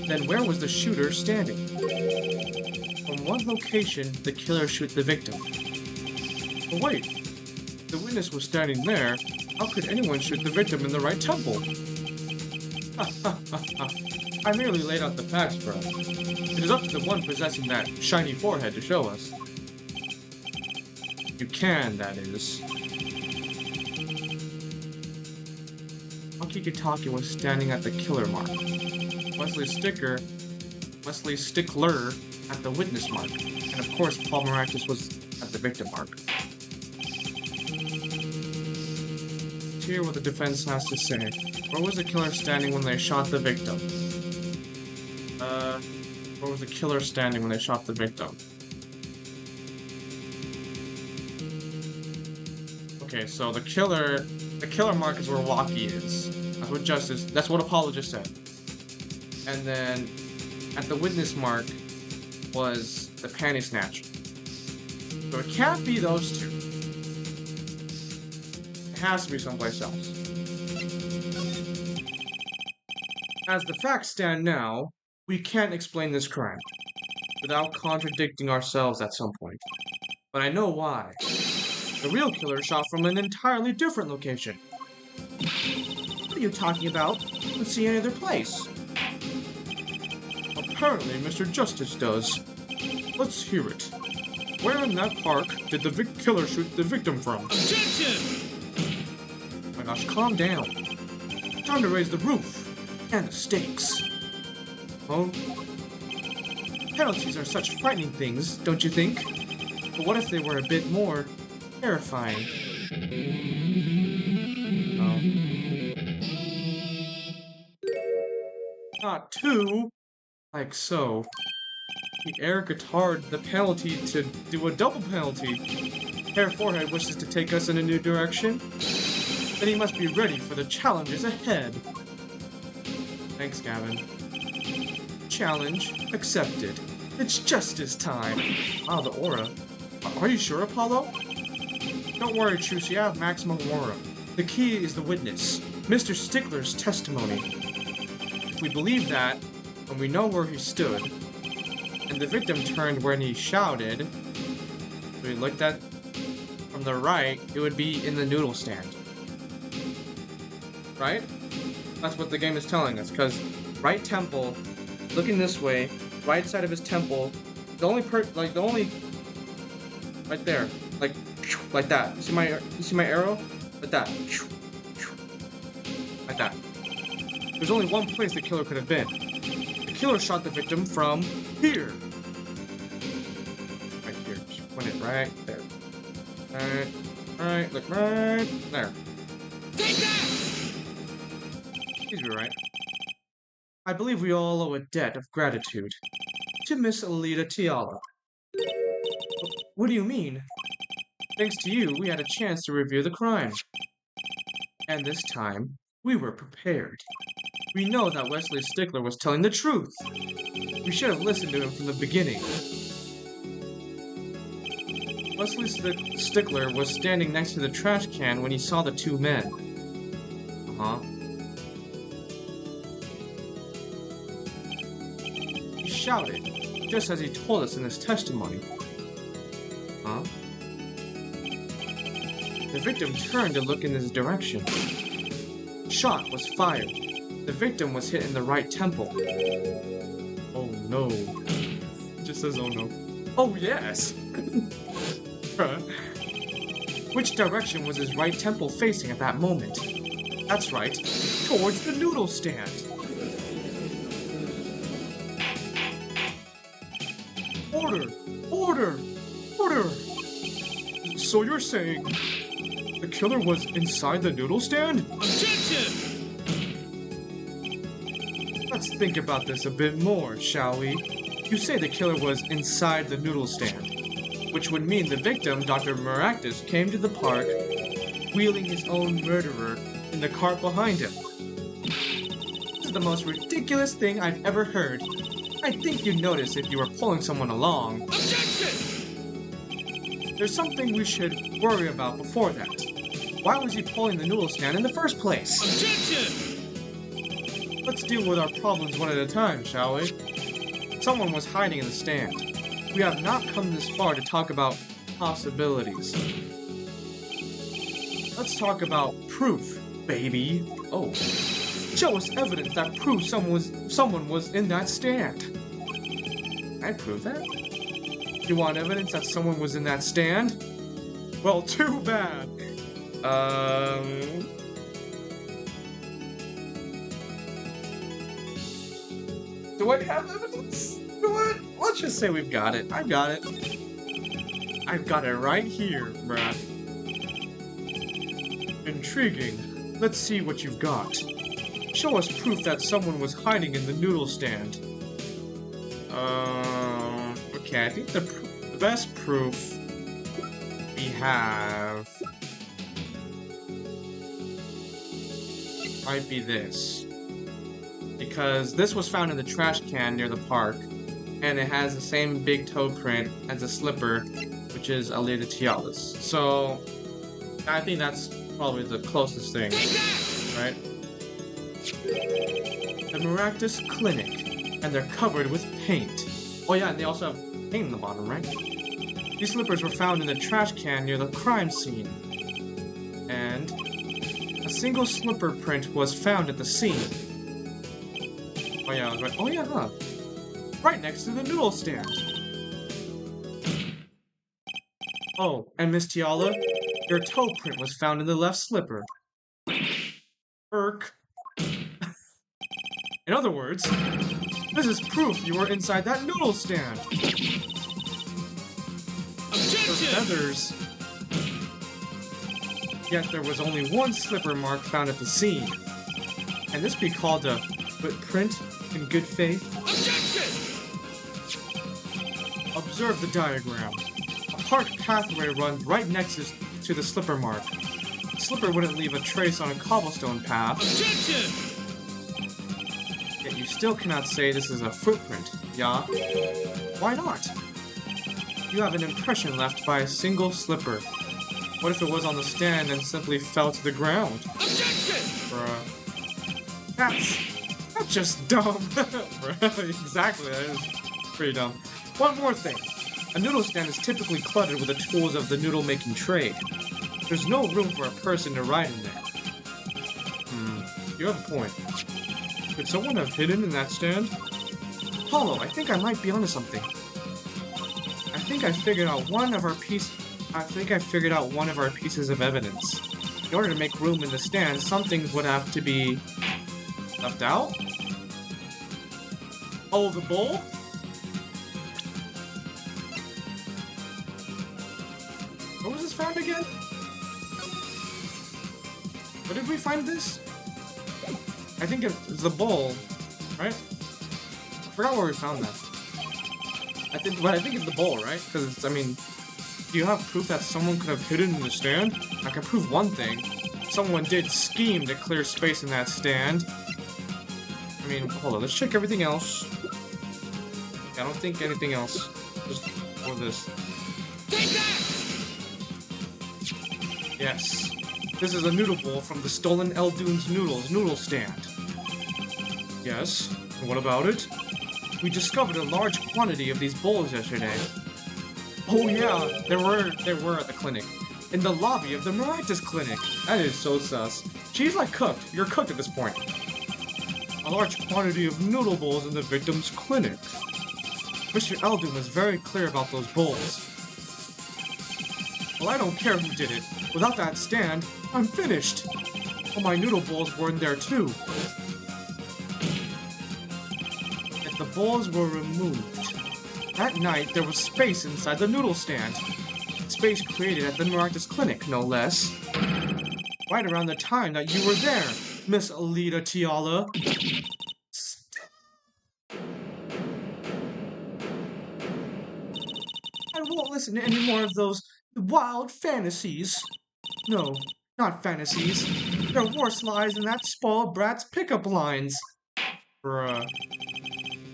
Then where was the shooter standing? From what location did the killer shoot the victim? Oh wait, the witness was standing there. How could anyone shoot the victim in the right temple? I merely laid out the facts, bro. It is up to the one possessing that shiny forehead to show us. You can, that is. Walkie-talkie was standing at the killer mark. Wesley Stickler at the witness mark. And of course, Paul Maractus was at the victim mark. Let's hear what the defense has to say. Where was the killer standing when they shot the victim? Where was the killer standing when they shot the victim? Okay, so the killer mark is where Walkie is. That's what Apollo just said. And then at the witness mark was the panty snatcher. So it can't be those two. It has to be someplace else. As the facts stand now, we can't explain this crime without contradicting ourselves at some point. But I know why. The real killer shot from an entirely different location. What are you talking about? I don't see any other place. Apparently, Mr. Justice does. Let's hear it. Where in that park did the killer shoot the victim from? Objection! Oh my gosh, calm down. Time to raise the roof. And the stakes. Oh? Penalties are such frightening things, don't you think? But what if they were a bit more terrifying? Oh. Not too. Like so. The air guitarred the penalty to do a double penalty. Hair Forehead wishes to take us in a new direction. Then he must be ready for the challenges ahead. Thanks, Gavin. Challenge accepted. It's justice time. Wow, the aura. Are you sure, Apollo? Don't worry, Truce, you have maximum aura. The key is the witness, Mr. Stickler's testimony. If we believe that, and we know where he stood, And the victim turned when he shouted. If we looked at from the right, it would be in the noodle stand. Right? That's what the game is telling us, because right temple, looking this way, right side of his temple, the only right there, like that. You see my arrow? Like that. Like that. There's only one place the killer could have been. The killer shot the victim from here. Right here. Just point it right there. Right, look right there. Take that! Please be right. I believe we all owe a debt of gratitude to Miss Alita Tiala. What do you mean? Thanks to you, we had a chance to review the crime. And this time, we were prepared. We know that Wesley Stickler was telling the truth. We should have listened to him from the beginning. Wesley Stickler was standing next to the trash can when he saw the two men. Uh-huh. He shouted, just as he told us in his testimony. Huh? The victim turned to look in his direction. Shot was fired. The victim was hit in the right temple. Oh no. It just says oh no. Oh yes! Which direction was his right temple facing at that moment? That's right, towards the noodle stand. Order! Order! Order! So you're saying the killer was inside the noodle stand? Objection! Let's think about this a bit more, shall we? You say the killer was inside the noodle stand, which would mean the victim, Dr. Maractus, came to the park wheeling his own murderer in the cart behind him. This is the most ridiculous thing I've ever heard. I think you'd notice if you were pulling someone along. Objection! There's something we should worry about before that. Why was he pulling the noodle stand in the first place? Objection! Let's deal with our problems one at a time, shall we? Someone was hiding in the stand. We have not come this far to talk about possibilities. Let's talk about proof, baby. Oh. Show us evidence that proves someone was in that stand. Can I prove that? You want evidence that someone was in that stand? Well, too bad. Do I have evidence? Let's just say we've got it. I've got it. I've got it right here, bruh. Intriguing. Let's see what you've got. Show us proof that someone was hiding in the noodle stand. Okay, I think the best proof we have might be this. Because this was found in the trash can near the park, and it has the same big toe print as the slipper, which is Alita Tiala's. So, I think that's probably the closest thing, right? The Maractus Clinic, and they're covered with paint. Oh yeah, and they also have paint in the bottom, right? These slippers were found in the trash can near the crime scene. And a single slipper print was found at the scene. Oh yeah, I was right. Oh yeah, huh? Right next to the noodle stand. Oh, and Miss Tiala, your toe print was found in the left slipper. Irk. In other words, this is proof you were inside that noodle stand. Objection! Feathers. Yet there was only one slipper mark found at the scene. Can this be called a footprint in good faith? Objection! Observe the diagram. A park pathway runs right next to the slipper mark. The slipper wouldn't leave a trace on a cobblestone path. Objection! Yet you still cannot say this is a footprint, yeah? Why not? You have an impression left by a single slipper. What if it was on the stand and simply fell to the ground? Objection! Bruh. That's just dumb. Bruh, exactly, that is pretty dumb. One more thing. A noodle stand is typically cluttered with the tools of the noodle-making trade. There's no room for a person to ride in there. You have a point. Could someone have hidden in that stand? Hollow, I think I might be onto something. I think I figured out one of our pieces of evidence. In order to make room in the stand, some things would have to be left out. Oh, the bowl? Where was this found again? Where did we find this? I think it's the bowl, right? I forgot where we found that. I think it's the bowl, right? Because I mean, do you have proof that someone could have hidden in the stand? I can prove one thing: someone did scheme to clear space in that stand. I mean, hold on, let's check everything else. I don't think anything else. Just for this. Take that! Yes. This is a noodle bowl from the stolen Eldoon's noodle stand. Yes. And what about it? We discovered a large quantity of these bowls yesterday. Oh yeah, they were at the clinic. In the lobby of the Maractus clinic. That is so sus. She's like cooked. You're cooked at this point. A large quantity of noodle bowls in the victim's clinic. Mr. Eldoon was very clear about those bowls. Well, I don't care who did it. Without that stand, I'm finished. All my noodle bowls were in there too. If the bowls were removed, that night there was space inside the noodle stand. Space created at the Maractus clinic, no less. Right around the time that you were there, Miss Alita Tiala. I won't listen to any more of those wild fantasies. No, not fantasies. There worse lies than that spoiled brat's pickup lines. Bruh.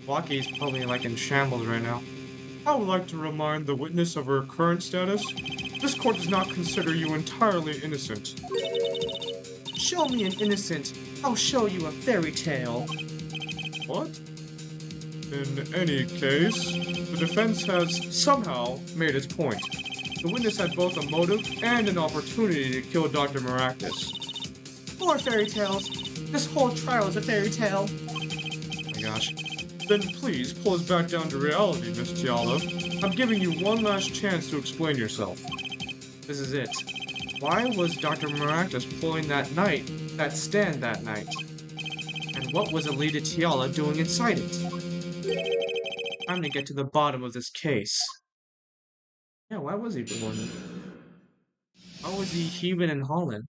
Waki's probably like in shambles right now. I would like to remind the witness of her current status. This court does not consider you entirely innocent. Show me an innocent. I'll show you a fairy tale. What? In any case, the defense has somehow made its point. The witness had both a motive and an opportunity to kill Dr. Maractus. More fairy tales. This whole trial is a fairy tale. Oh my gosh. Then please pull us back down to reality, Miss Tiala. I'm giving you one last chance to explain yourself. This is it. Why was Dr. Maractus pulling that stand that night? And what was Alita Tiala doing inside it? Time to get to the bottom of this case. Yeah, why was he born? Why was he even in Holland?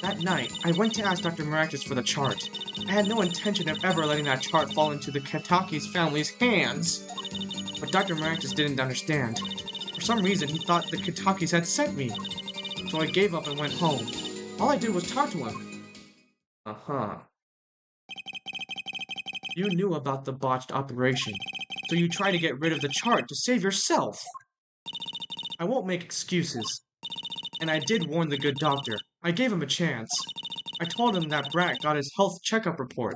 That night, I went to ask Dr. Maractus for the chart. I had no intention of ever letting that chart fall into the Kataki's family's hands. But Dr. Maractus didn't understand. For some reason, he thought the Katakis had sent me. So I gave up and went home. All I did was talk to him. Uh-huh. You knew about the botched operation, so you tried to get rid of the chart to save yourself. I won't make excuses. And I did warn the good doctor. I gave him a chance. I told him that Brat got his health checkup report,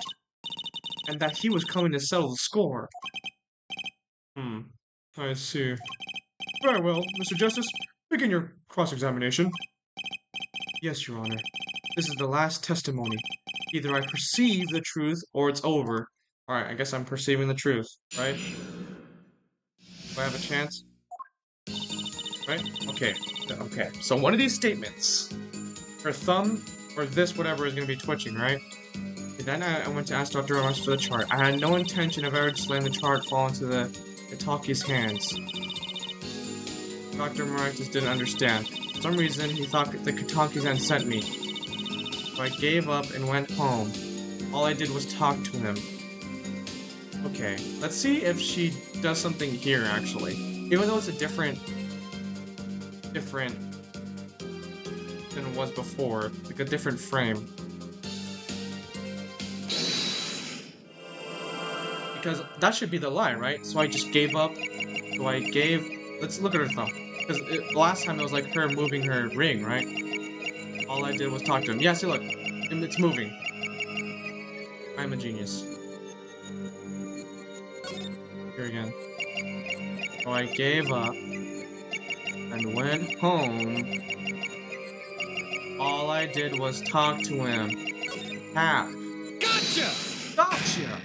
and that he was coming to settle the score. I see. Very well, Mr. Justice. Begin your cross-examination. Yes, Your Honor. This is the last testimony. Either I perceive the truth, or it's over. Alright, I guess I'm perceiving the truth, right? Do I have a chance? Right? Okay. Okay. So one of these statements, her thumb, or this whatever is going to be twitching, right? Okay, then I went to ask Dr. Owens for the chart. I had no intention of ever just letting the chart fall into the Kataki's hands. Dr. Maractus didn't understand. For some reason, he thought the Katakis had sent me. So I gave up and went home. All I did was talk to him. Okay, let's see if she does something here, actually. Even though it's a different than it was before, like a different frame. Because that should be the lie, right? So I just gave up. So I gave... Let's look at her thumb. Because last time it was like her moving her ring, right? All I did was talk to him. Yeah, see, look. It's moving. I'm a genius. Here again. So I gave up and went home. All I did was talk to him. Half. Gotcha! Gotcha!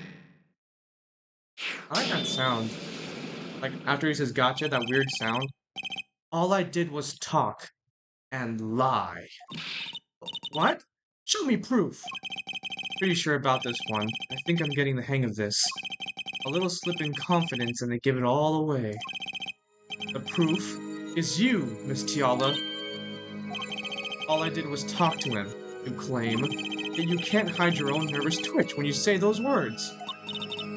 I like that sound. Like, after he says gotcha, that weird sound. All I did was talk and lie. What? Show me proof. Pretty sure about this one. I think I'm getting the hang of this. A little slip in confidence and they give it all away. The proof is you, Miss Tiala. All I did was talk to him, you claim. Yet you can't hide your own nervous twitch when you say those words.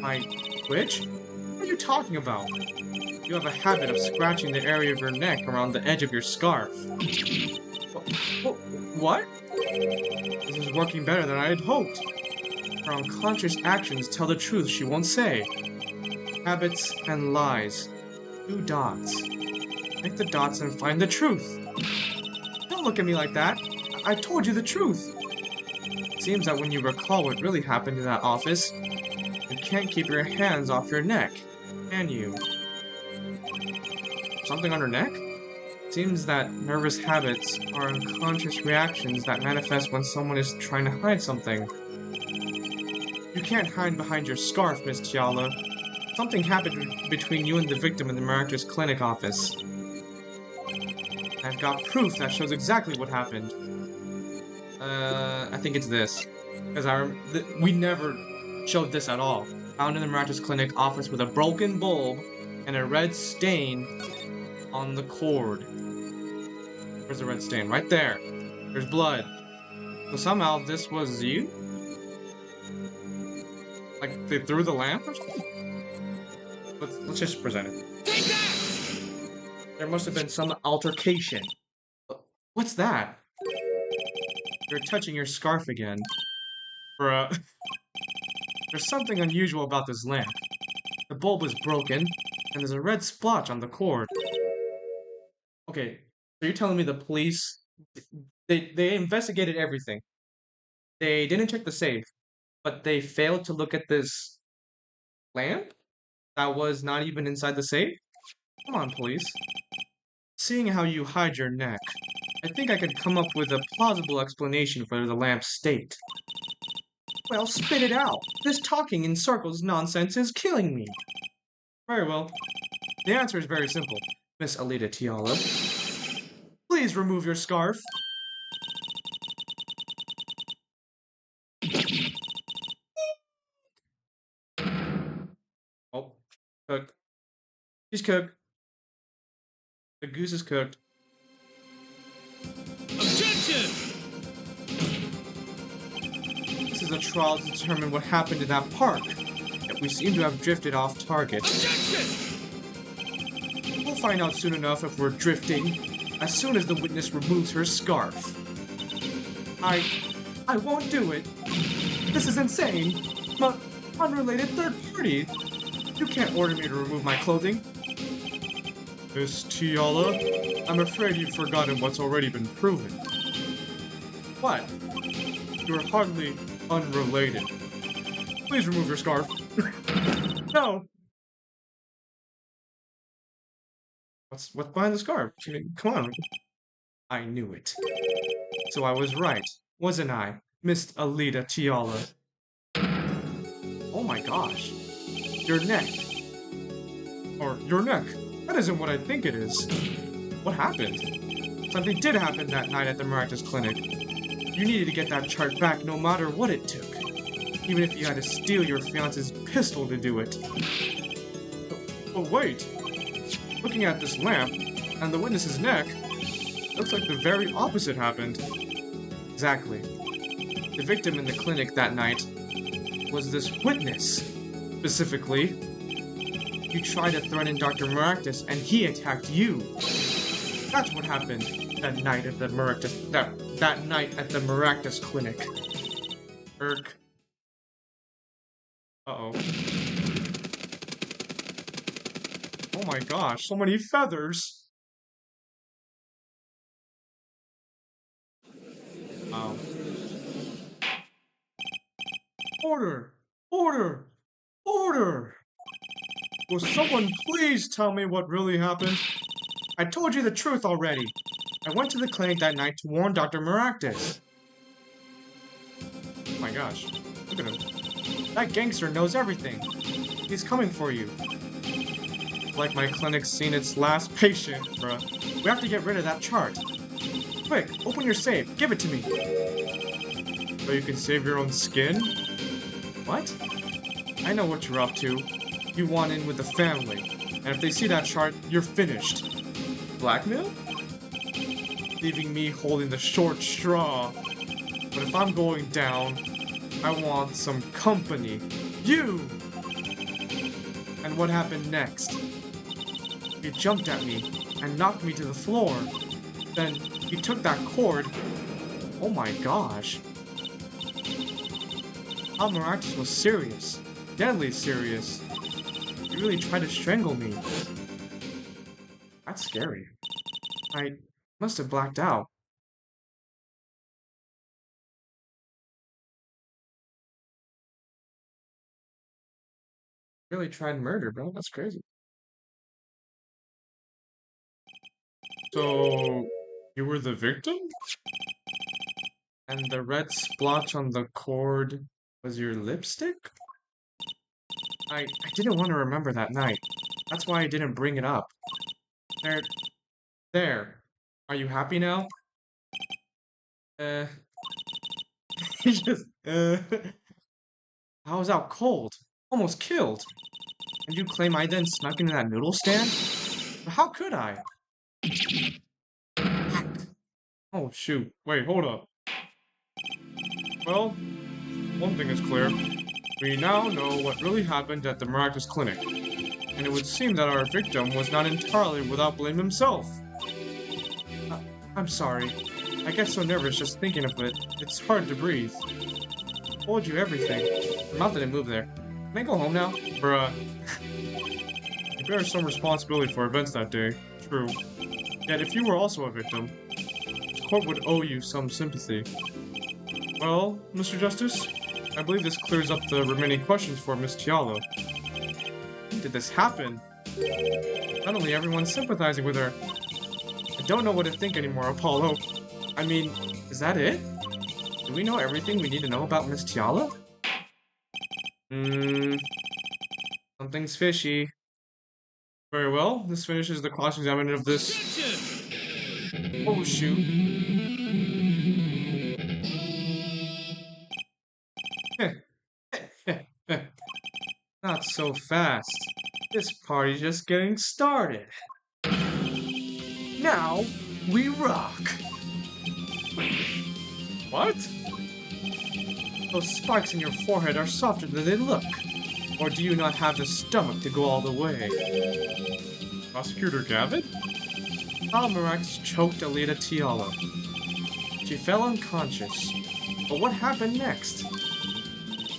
My twitch? What are you talking about? You have a habit of scratching the area of your neck around the edge of your scarf. What? This is working better than I had hoped. Her unconscious actions tell the truth she won't say. Habits and lies. 2 dots. Connect the dots and find the truth. Don't look at me like that. I told you the truth. It seems that when you recall what really happened in that office, you can't keep your hands off your neck, can you? Something on her neck? Seems that nervous habits are unconscious reactions that manifest when someone is trying to hide something. You can't hide behind your scarf, Miss Tiala. Something happened between you and the victim in the Maractus Clinic office. I've got proof that shows exactly what happened. I think it's this. Because we never showed this at all. Found in the Maractus Clinic office with a broken bulb and a red stain on the cord. Where's the red stain? Right there. There's blood. So somehow this was you? Like they threw the lamp or something? Let's just present it. Take that! There must have been some altercation. What's that? You're touching your scarf again. Bruh. There's something unusual about this lamp. The bulb is broken, and there's a red splotch on the cord. Okay, so you're telling me the police... They investigated everything. They didn't check the safe, but they failed to look at this lamp that was not even inside the safe? Come on, police. Seeing how you hide your neck, I think I could come up with a plausible explanation for the lamp's state. Well, spit it out. This talking in circles nonsense is killing me. Very well. The answer is very simple, Miss Alita Tiala. Please remove your scarf. Oh, cooked. She's cooked. The goose is cooked. Objection! This is a trial to determine what happened in that park. Yet we seem to have drifted off target. Objection! We'll find out soon enough if we're drifting, as soon as the witness removes her scarf. I won't do it. This is insane. But unrelated third party. You can't order me to remove my clothing. Miss Tiala, I'm afraid you've forgotten what's already been proven. What? You're hardly unrelated. Please remove your scarf. No! What's behind the scarf? I mean, come on. I knew it. So I was right, wasn't I, Miss Alita Tiala? Oh my gosh. Your neck. Or your neck. That isn't what I think it is. What happened? Something did happen that night at the Maractus Clinic. You needed to get that chart back no matter what it took. Even if you had to steal your fiance's pistol to do it. But wait. Looking at this lamp, and the witness's neck, looks like the very opposite happened. Exactly. The victim in the clinic that night was this witness. Specifically, you tried to threaten Dr. Maractus, and he attacked you. That's what happened that night at the Maractus... That night at the Maractus Clinic. Irk. Uh-oh. Oh my gosh, so many feathers! Order! Order! Order! Will someone please tell me what really happened? I told you the truth already. I went to the clinic that night to warn Dr. Maractus. Oh my gosh. Look at him. That gangster knows everything. He's coming for you. Like my clinic's seen its last patient, bruh. We have to get rid of that chart. Quick, open your safe. Give it to me. So you can save your own skin? What? I know what you're up to. You want in with the family. And if they see that chart, you're finished. Blackmail? Leaving me holding the short straw. But if I'm going down, I want some company. You! And what happened next? He jumped at me and knocked me to the floor. Then he took that cord. Oh my gosh. Al Maractus was serious. Deadly serious. He really tried to strangle me. That's scary. I must have blacked out. Really tried murder, bro. That's crazy. So, you were the victim? And the red splotch on the cord was your lipstick? I didn't want to remember that night. That's why I didn't bring it up. There. Are you happy now? He just, I was out cold. Almost killed. And you claim I then snuck into that noodle stand? But how could I? Oh, shoot. Wait, hold up. Well, one thing is clear. We now know what really happened at the Maractus Clinic. And it would seem that our victim was not entirely without blame himself. I'm sorry. I get so nervous just thinking of it. It's hard to breathe. I told you everything. Your mouth didn't move there. Can I go home now? Bruh. You bear some responsibility for events that day. True. Yet if you were also a victim, the court would owe you some sympathy. Well, Mr. Justice, I believe this clears up the remaining questions for Miss Tialo. When did this happen? Suddenly everyone's sympathizing with her. I don't know what to think anymore, Apollo. I mean, is that it? Do we know everything we need to know about Miss Tiala? Something's fishy. Very well, this finishes the cross-examination of this. Oh, shoot. Not so fast. This party's just getting started. Now, we rock! What? Those spikes in your forehead are softer than they look. Or do you not have the stomach to go all the way? Prosecutor Gavin? Al Maractus choked Alita Tialo. She fell unconscious. But what happened next?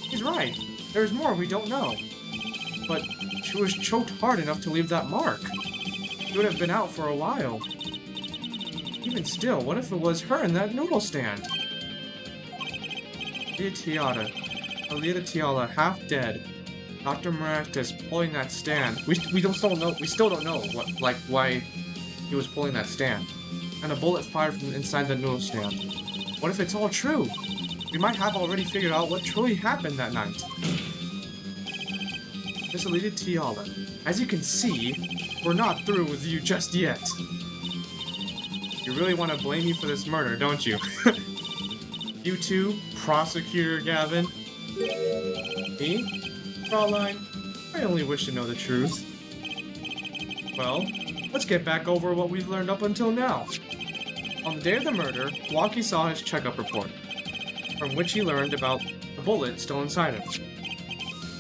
He's right. There's more we don't know. But she was choked hard enough to leave that mark. She would have been out for a while. Even still, what if it was her in that noodle stand? Alita Tiala, half dead. Dr. Maractus pulling that stand. We still don't know why he was pulling that stand. And a bullet fired from inside the noodle stand. What if it's all true? We might have already figured out what truly happened that night. Miss Alita Tiala, as you can see, we're not through with you just yet. You really want to blame me for this murder, don't you? You too, Prosecutor Gavin? Me? Fraulein, I only wish to know the truth. Well, let's get back over what we've learned up until now. On the day of the murder, Walkie saw his checkup report, from which he learned about the bullet still inside him.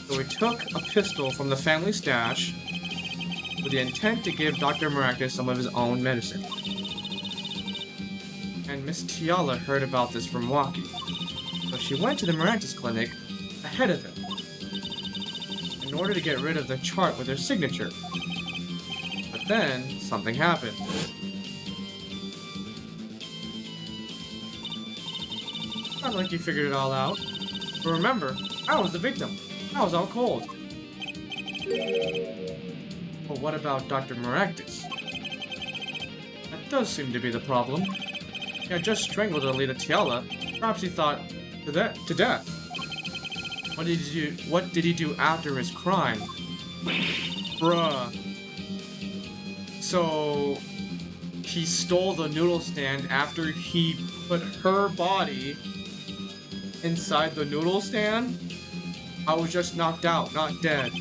So he took a pistol from the family stash with the intent to give Dr. Maractus some of his own medicine. And Miss Tiala heard about this from Walkie, so she went to the Maractus clinic ahead of him in order to get rid of the chart with her signature. But then, something happened. Not like you figured it all out. But remember, I was the victim. I was out cold. But what about Dr. Maractus? That does seem to be the problem. He had just strangled Alita Tiala. Perhaps he thought to death. What did he do after his crime? Bruh. So he stole the noodle stand after he put her body inside the noodle stand? I was just knocked out, not dead.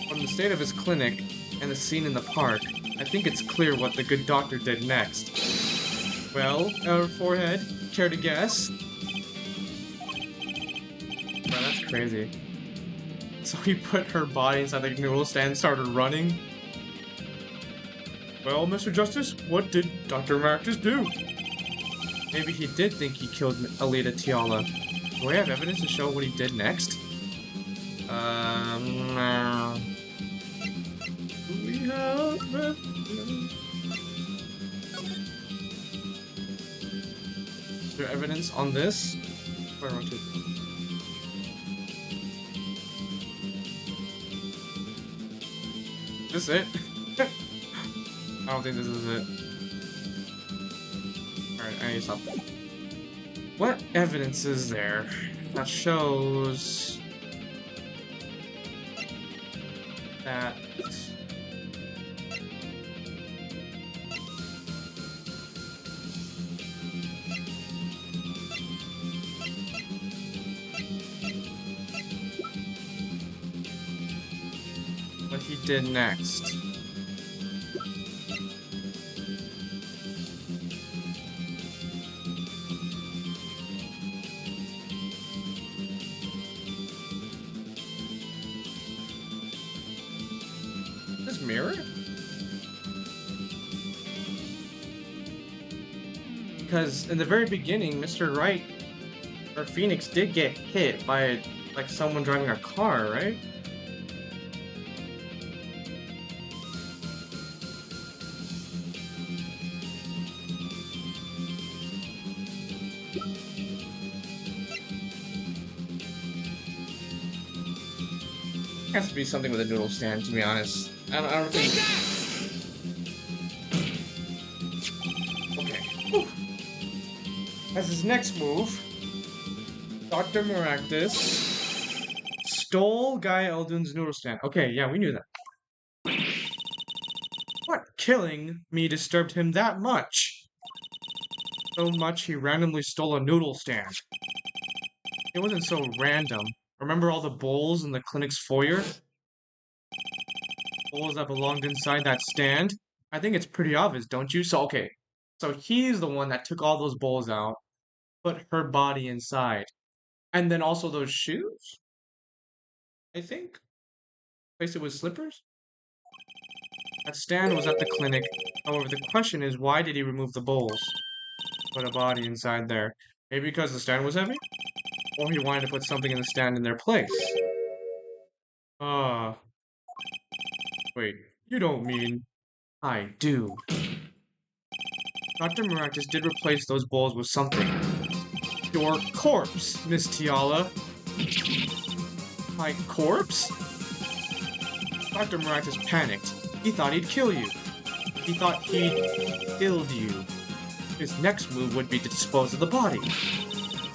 From the state of his clinic and the scene in the park, I think it's clear what the good doctor did next. Well, our forehead, care to guess? Bro, that's crazy. So he put her body inside the noodle stand and started running? Well, Mr. Justice, what did Dr. Maractus do? Maybe he did think he killed Alita Tiala. Do I have evidence to show what he did next? No. We have evidence. Is there evidence on this? Where am I to? Is this it? I don't think this is it. Alright, I need to stop. What evidence is there that shows that what he did next? This mirror? Because in the very beginning, Mr. Wright, or Phoenix, did get hit by, like, someone driving a car, right? It has to be something with a noodle stand, to be honest. I don't think... Okay. Whew. As his next move, Dr. Maractus stole Guy Eldon's noodle stand. Okay, yeah, we knew that. What killing me disturbed him that much? So much he randomly stole a noodle stand. It wasn't so random. Remember all the bowls in the clinic's foyer? Bowls that belonged inside that stand? I think it's pretty obvious, don't you? So, okay. So he's the one that took all those bowls out, put her body inside. And then also those shoes? I think? Replaced it with slippers? That stand was at the clinic. However, the question is, why did he remove the bowls? Put a body inside there. Maybe because the stand was heavy? Or he wanted to put something in the stand in their place. Wait, you don't mean... I do. Dr. Maractus did replace those bowls with something. Your corpse, Miss Tiala. My corpse? Dr. Maractus panicked. He thought he'd kill you. He thought he'd killed you. His next move would be to dispose of the body.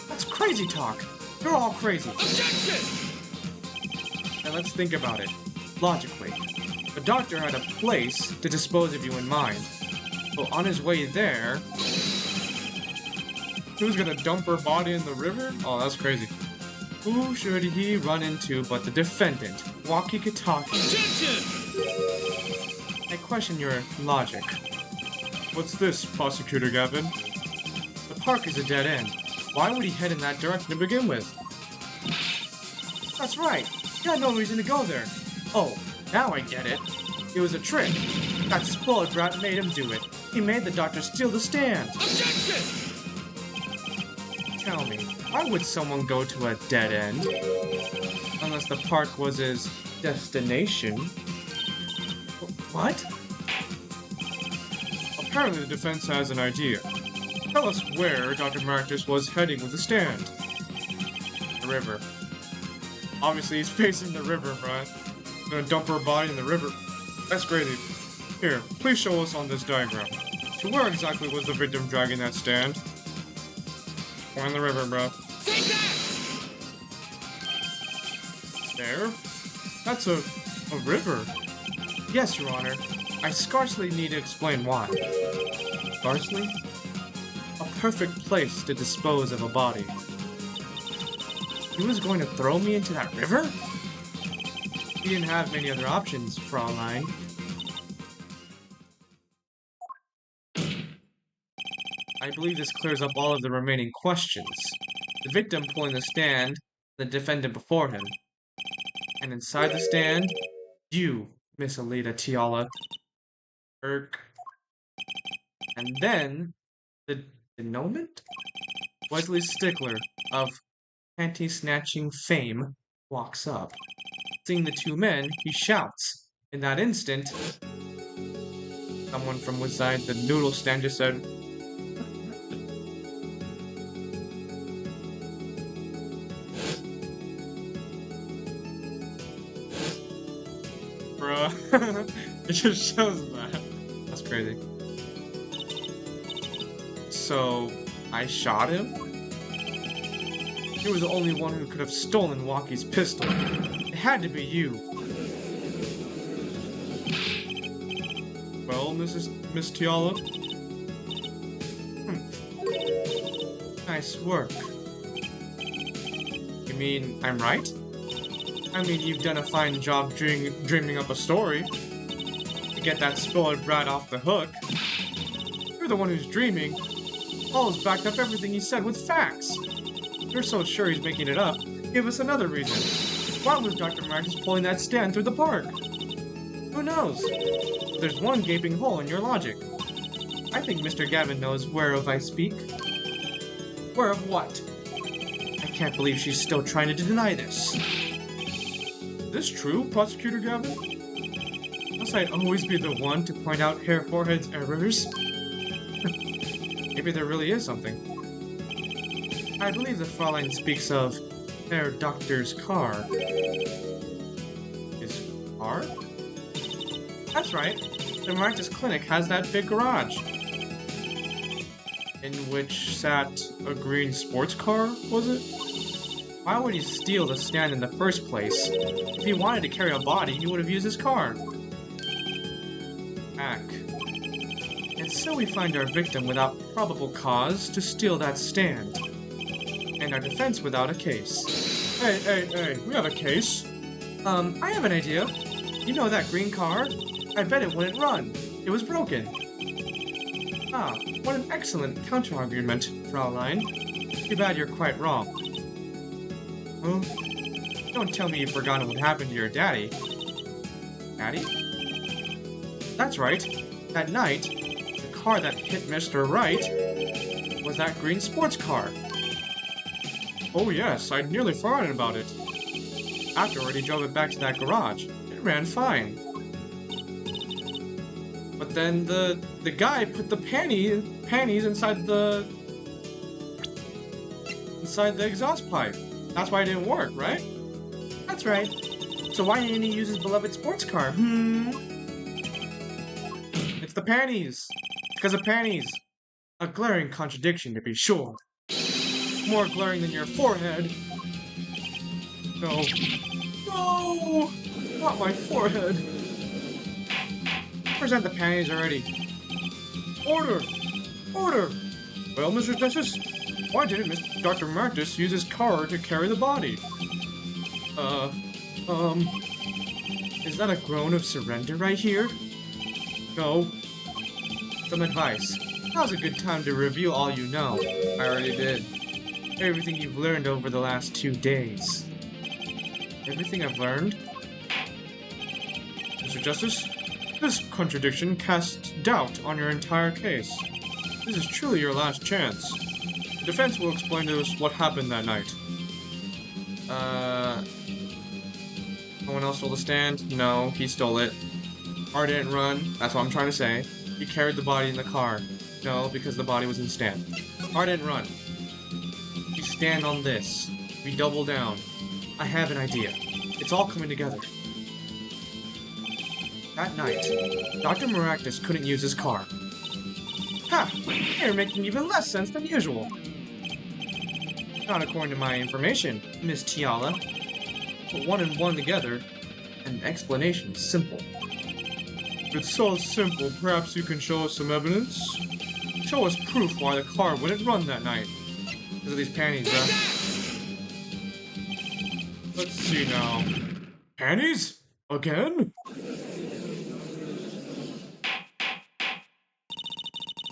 That's crazy talk. You're all crazy. Objection! And let's think about it. Logically. The doctor had a place to dispose of you in mind. So on his way there... Who's gonna dump her body in the river? Oh, that's crazy. Who should he run into but the defendant, Wakikitaki? Objection! I question your logic. What's this, Prosecutor Gavin? The park is a dead end. Why would he head in that direction to begin with? That's right. He had no reason to go there. Oh, now I get it. It was a trick. That spoiled brat made him do it. He made the doctor steal the stand. Objection! Tell me, why would someone go to a dead end? Unless the park was his destination. What? Apparently the defense has an idea. Tell us where Dr. Maractus was heading with the stand. The river. Obviously he's facing the river, right? Gonna dump her body in the river. That's crazy. Here, please show us on this diagram. So where exactly was the victim dragging that stand? Or in the river, bro. Take that! There? That's a river. Yes, Your Honor. I scarcely need to explain why. Scarcely? A perfect place to dispose of a body. He was going to throw me into that river? He didn't have many other options, Fraulein. I believe this clears up all of the remaining questions. The victim pulling the stand, the defendant before him. And inside the stand, you, Miss Alita Tiala. And then, the denouement? Wesley Stickler, of panty-snatching fame, walks up. Seeing the two men, he shouts. In that instant, someone from inside the noodle stand just said, bruh. It just shows that. That's crazy. So, I shot him? You were the only one who could have stolen Waki's pistol. It had to be you. Well, Miss Tiala? Nice work. You mean I'm right? I mean, you've done a fine job dreaming up a story to get that spoiled brat off the hook. You're the one who's dreaming. Paul's backed up everything he said with facts. You're so sure he's making it up. Give us another reason. Why was Dr. Marcus pulling that stand through the park? Who knows? There's one gaping hole in your logic. I think Mr. Gavin knows whereof I speak. Where of what? I can't believe she's still trying to deny this. Is this true, Prosecutor Gavin? Must I always be the one to point out Herr Forehead's errors? Maybe there really is something. I believe the Fraulein speaks of Herr Doctor's car. His car? That's right. The Marcus Clinic has that big garage. In which sat a green sports car, was it? Why would he steal the stand in the first place? If he wanted to carry a body, he would have used his car. Ack. And so we find our victim without probable cause to steal that stand. And our defense without a case. Hey, we have a case. I have an idea. You know that green car? I bet it wouldn't run. It was broken. Ah, what an excellent counter-argument, Fraulein. Too bad you're quite wrong. Well, don't tell me you've forgotten what happened to your daddy. Daddy? That's right. That night, the car that hit Mr. Wright was that green sports car. Oh yes, I'd nearly forgotten about it. Afterward, he drove it back to that garage. It ran fine. But then the guy put the panties inside the exhaust pipe. That's why it didn't work, right? That's right. So why didn't he use his beloved sports car? It's the panties. It's because of panties. A glaring contradiction, to be sure. More glaring than your forehead. No. No! Not my forehead. Present the panties already. Order! Order! Well, Mr. Justice, why didn't Dr. Marcus use his car to carry the body? Is that a groan of surrender right here? No. Some advice. Now's a good time to review all you know. I already did. Everything you've learned over the last 2 days. Everything I've learned? Mr. Justice, this contradiction casts doubt on your entire case. This is truly your last chance. The defense will explain to us what happened that night. No one else stole the stand? No, he stole it. Car didn't run, that's what I'm trying to say. He carried the body in the car. No, because the body was in stand. Car didn't run. You stand on this. We double down. I have an idea. It's all coming together. That night, Dr. Maractus couldn't use his car. Ha! You're making even less sense than usual. Not according to my information, Miss Tiala. Put one and one together, and the explanation is simple. If it's so simple, perhaps you can show us some evidence? Show us proof why the car wouldn't run that night. Because of these panties, Let's see now. Panties? Again?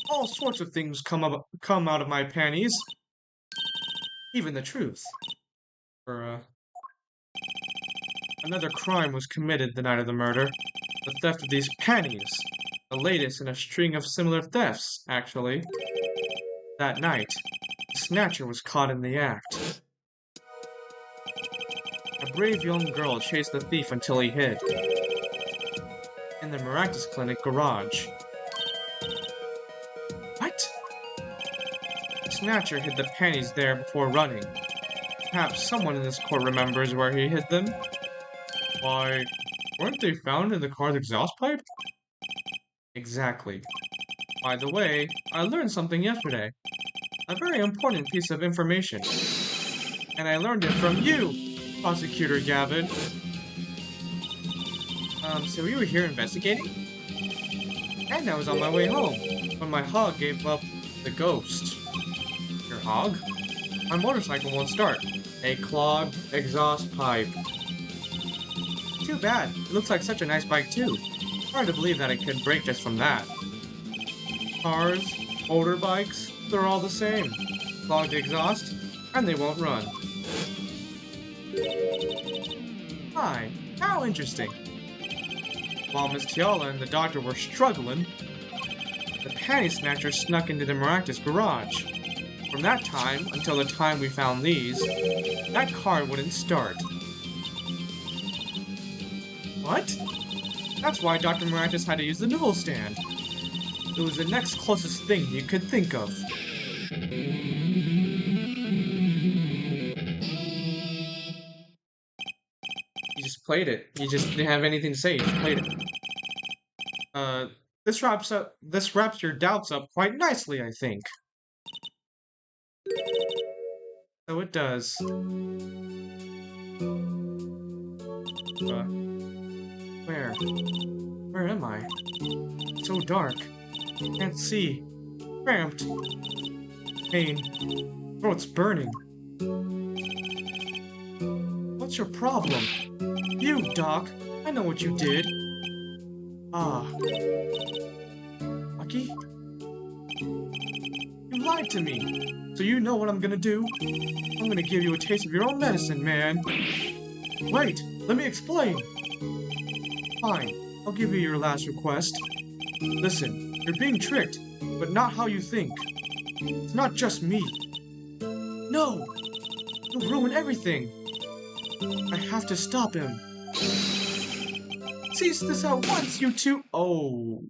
All sorts of things come out of my panties. Even the truth. Another crime was committed the night of the murder. The theft of these panties. The latest in a string of similar thefts, actually. That night, the snatcher was caught in the act. A brave young girl chased the thief until he hid. In the Maractus Clinic garage. What? The snatcher hid the panties there before running. Perhaps someone in this court remembers where he hid them? Why, weren't they found in the car's exhaust pipe? Exactly. By the way, I learned something yesterday. A very important piece of information. And I learned it from you, Prosecutor Gavin. So you were here investigating? And I was on my way home, when my hog gave up the ghost. Your hog? My motorcycle won't start. A clogged exhaust pipe. Too bad. It looks like such a nice bike too. Hard to believe that it could break just from that. Cars, motorbikes, they're all the same. Clogged exhaust, and they won't run. Hi, how interesting. While Miss Tiala and the doctor were struggling, the panty snatcher snuck into the Maractus garage. From that time until the time we found these, that car wouldn't start. What? That's why Dr. Maractus had to use the newel stand. It was the next closest thing you could think of. You just played it. You just didn't have anything to say. You just played it. This wraps your doubts up quite nicely, I think. So it does. Where? Where am I? It's so dark. Can't see. Cramped. Pain. Throat's burning. What's your problem? You, Doc. I know what you did. Ah. Lucky? You lied to me. So you know what I'm gonna do? I'm gonna give you a taste of your own medicine, man. Wait, let me explain. Fine, I'll give you your last request. Listen, you're being tricked, but not how you think. It's not just me. No! You'll ruin everything. I have to stop him. Cease this at once, you two. Oh.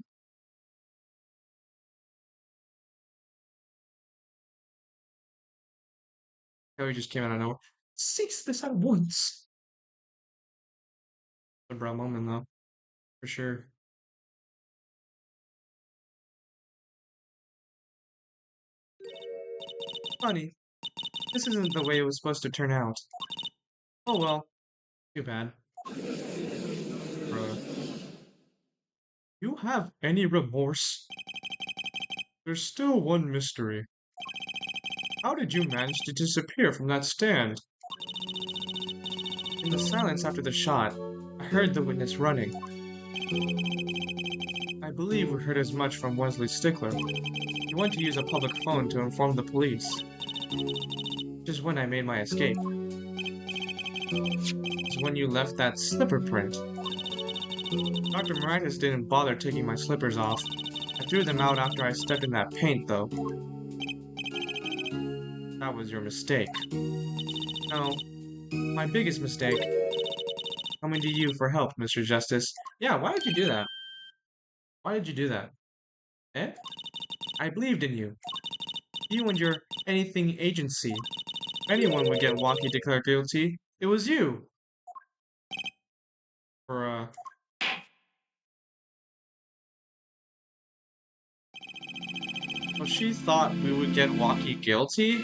Oh, he just came out of nowhere. Cease this at once. A brown moment, though. For sure. Funny. This isn't the way it was supposed to turn out. Oh well. Too bad. Bruh. You have any remorse? There's still one mystery. How did you manage to disappear from that stand? In the silence after the shot, I heard the witness running. I believe we heard as much from Wesley Stickler. He went to use a public phone to inform the police. Just when I made my escape. It's when you left that slipper print. Dr. Maractus didn't bother taking my slippers off. I threw them out after I stepped in that paint, though. That was your mistake. No, my biggest mistake. Coming to you for help, Mr. Justice. Yeah, why did you do that? Why did you do that? Eh? I believed in you. You and your anything agency. If anyone would get Wonky declared guilty, it was you. So she thought we would get Waki guilty?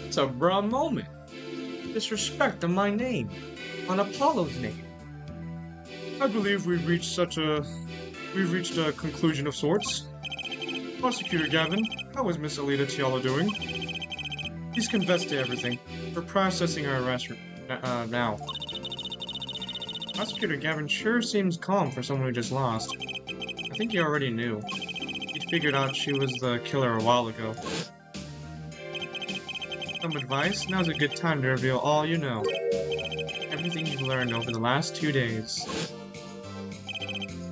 It's a bruh moment. Disrespect on my name. On Apollo's name. I believe we've reached a conclusion of sorts. Prosecutor Gavin, how is Miss Alita Tiala doing? She's confessed to everything. We're processing her arrest now. Prosecutor Gavin sure seems calm for someone who just lost. I think he already knew. He figured out she was the killer a while ago. Some advice? Now's a good time to reveal all you know. Everything you've learned over the last 2 days.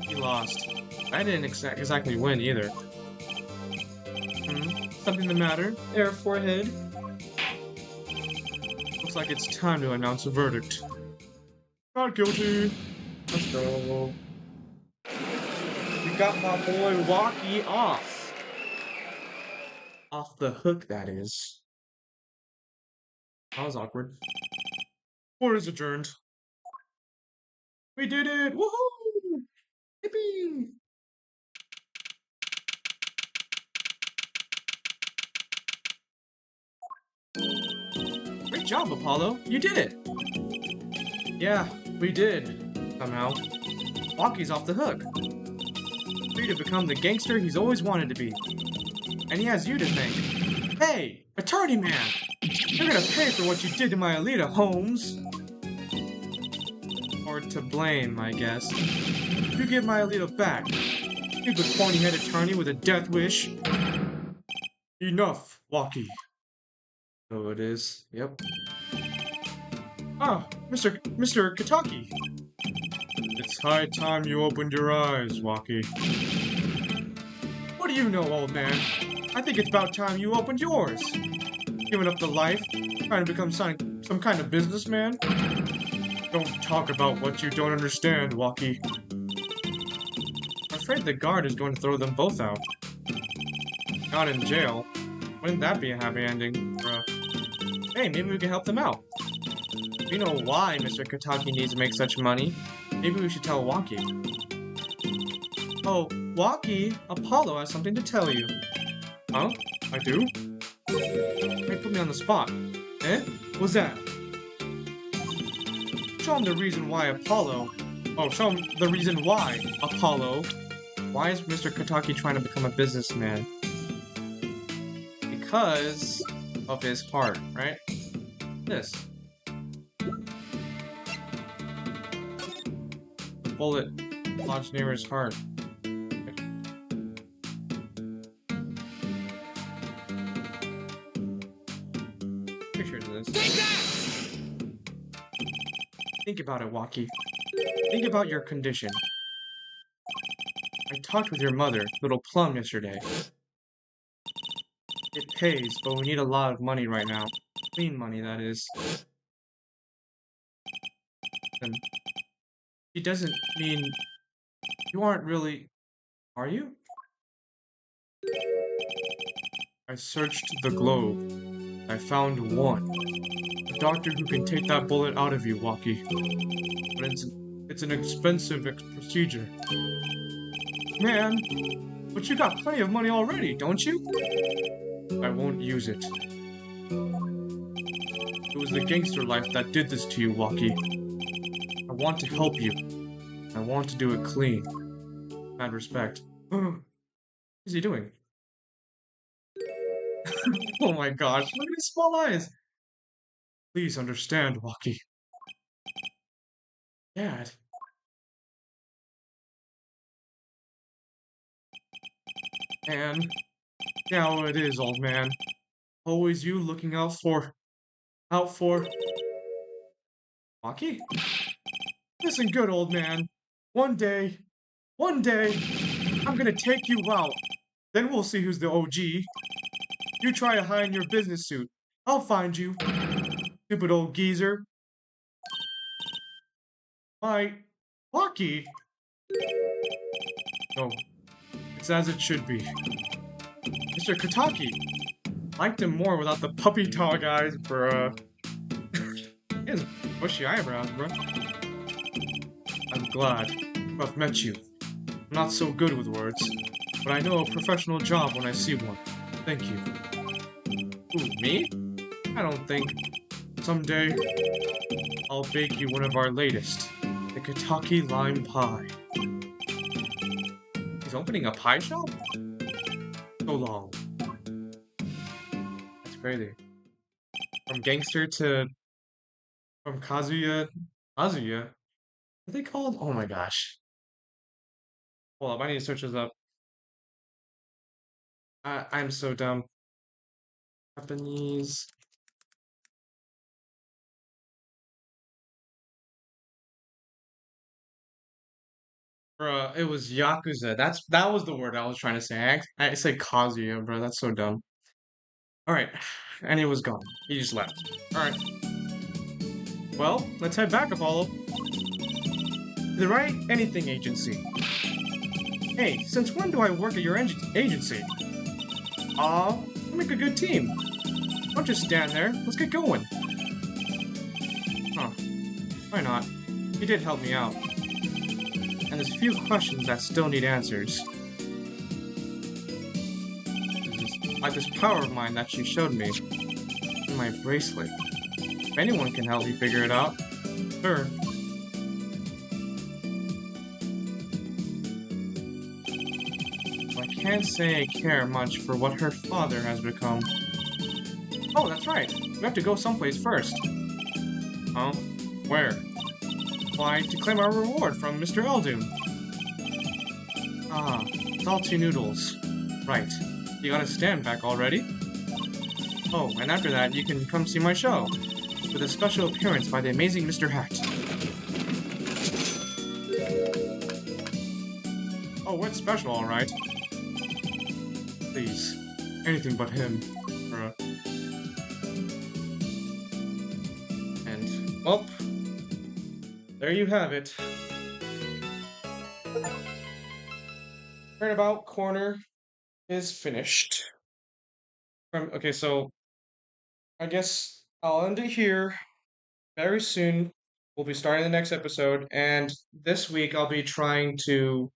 He lost. I didn't exactly win either. Something the matter? Air forehead? Looks like it's time to announce a verdict. Not guilty. Let's go. We got my boy Waki off. Off the hook, that is. That was awkward. Court is adjourned. We did it! Woohoo! Yippee! Great job, Apollo. You did it! Yeah, we did. Somehow. Waki's off the hook. Free to become the gangster he's always wanted to be. And he has you to thank. Hey! Attorney man! You're gonna pay for what you did to my Alita, Holmes! Or to blame, I guess. You give my Alita back. Stupid pointy-head attorney with a death wish. Enough, Waki. So it is. Yep. Ah, Mr. Kitaki. It's high time you opened your eyes, Waki. What do you know, old man? I think it's about time you opened yours. Giving up the life, trying to become some kind of businessman? Don't talk about what you don't understand, Waki. I'm afraid the guard is going to throw them both out. Not in jail. Wouldn't that be a happy ending? Hey, maybe we can help them out. We know why Mr. Kitaki needs to make such money. Maybe we should tell Waki. Oh, Waki, Apollo has something to tell you. Huh? I do? They put me on the spot. Eh? What's that? Show him the reason why Apollo... Oh, show him the reason why Apollo... Why is Mr. Kitaki trying to become a businessman? Because of his heart, right? This. The bullet lodged near his heart. Pictures of this. Take that! Think about it, Waki. Think about your condition. I talked with your mother, Little Plum, yesterday. It pays, but we need a lot of money right now. Clean money, that is. And she doesn't mean... You aren't really... Are you? I searched the globe. I found one. A doctor who can take that bullet out of you, Waki. But it's an expensive procedure. Man, but you got plenty of money already, don't you? I won't use it. It was the gangster life that did this to you, Waki. I want to help you. I want to do it clean. Mad respect. What is he doing? Oh my gosh, look at his small eyes! Please understand, Waki. Dad. And now it is, old man. Always you looking out for... Waki? Listen good, old man. One day, I'm gonna take you out. Then we'll see who's the OG. You try to hide in your business suit. I'll find you. Stupid old geezer. Why, Waki? No. It's as it should be. Mr. Kitaki. Liked him more without the puppy dog eyes, bruh. He has bushy eyebrows, bruh. I'm glad to have met you. I'm not so good with words, but I know a professional job when I see one. Thank you. Who, me? I don't think. Someday, I'll bake you one of our latest, the Kentucky Lime Pie. He's opening a pie shop? So long. That's crazy. From gangster to from Kazuya. Kazuya? What are they called? Oh my gosh. Hold up, I need to search this up. I'm so dumb. Japanese. Bruh, it was Yakuza. That was the word I was trying to say. I said Kazuya, bro. That's so dumb. Alright. And he was gone. He just left. Alright. Well, let's head back, Apollo. The Right Anything Agency. Hey, since when do I work at your agency? Aw, we make a good team. Don't just stand there. Let's get going. Huh. Why not? You did help me out. And there's a few questions that still need answers. Like this power of mine that you showed me. In my bracelet. If anyone can help me figure it out, sure. I can't say I care much for what her father has become. Oh, that's right. We have to go someplace first. Huh? Where? Why, to claim our reward from Mr. Eldoon. Ah, salty noodles. Right. You got a stand back already? Oh, and after that, you can come see my show. With a special appearance by the amazing Mr. Hat. Oh, what's special, alright? Please. Anything but him. And, well, there you have it. Turnabout corner is finished. Okay, so I guess I'll end it here. Very soon, we'll be starting the next episode, and this week I'll be trying to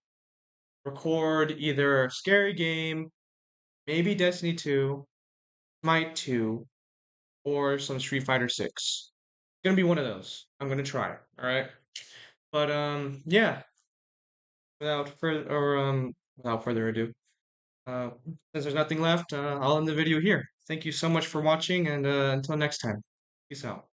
record either a scary game, maybe Destiny 2, Smite 2, or some Street Fighter 6. It's gonna be one of those. I'm gonna try, alright? But yeah, without further ado, uh, since there's nothing left, I'll end the video here. Thank you so much for watching, and until next time, peace out.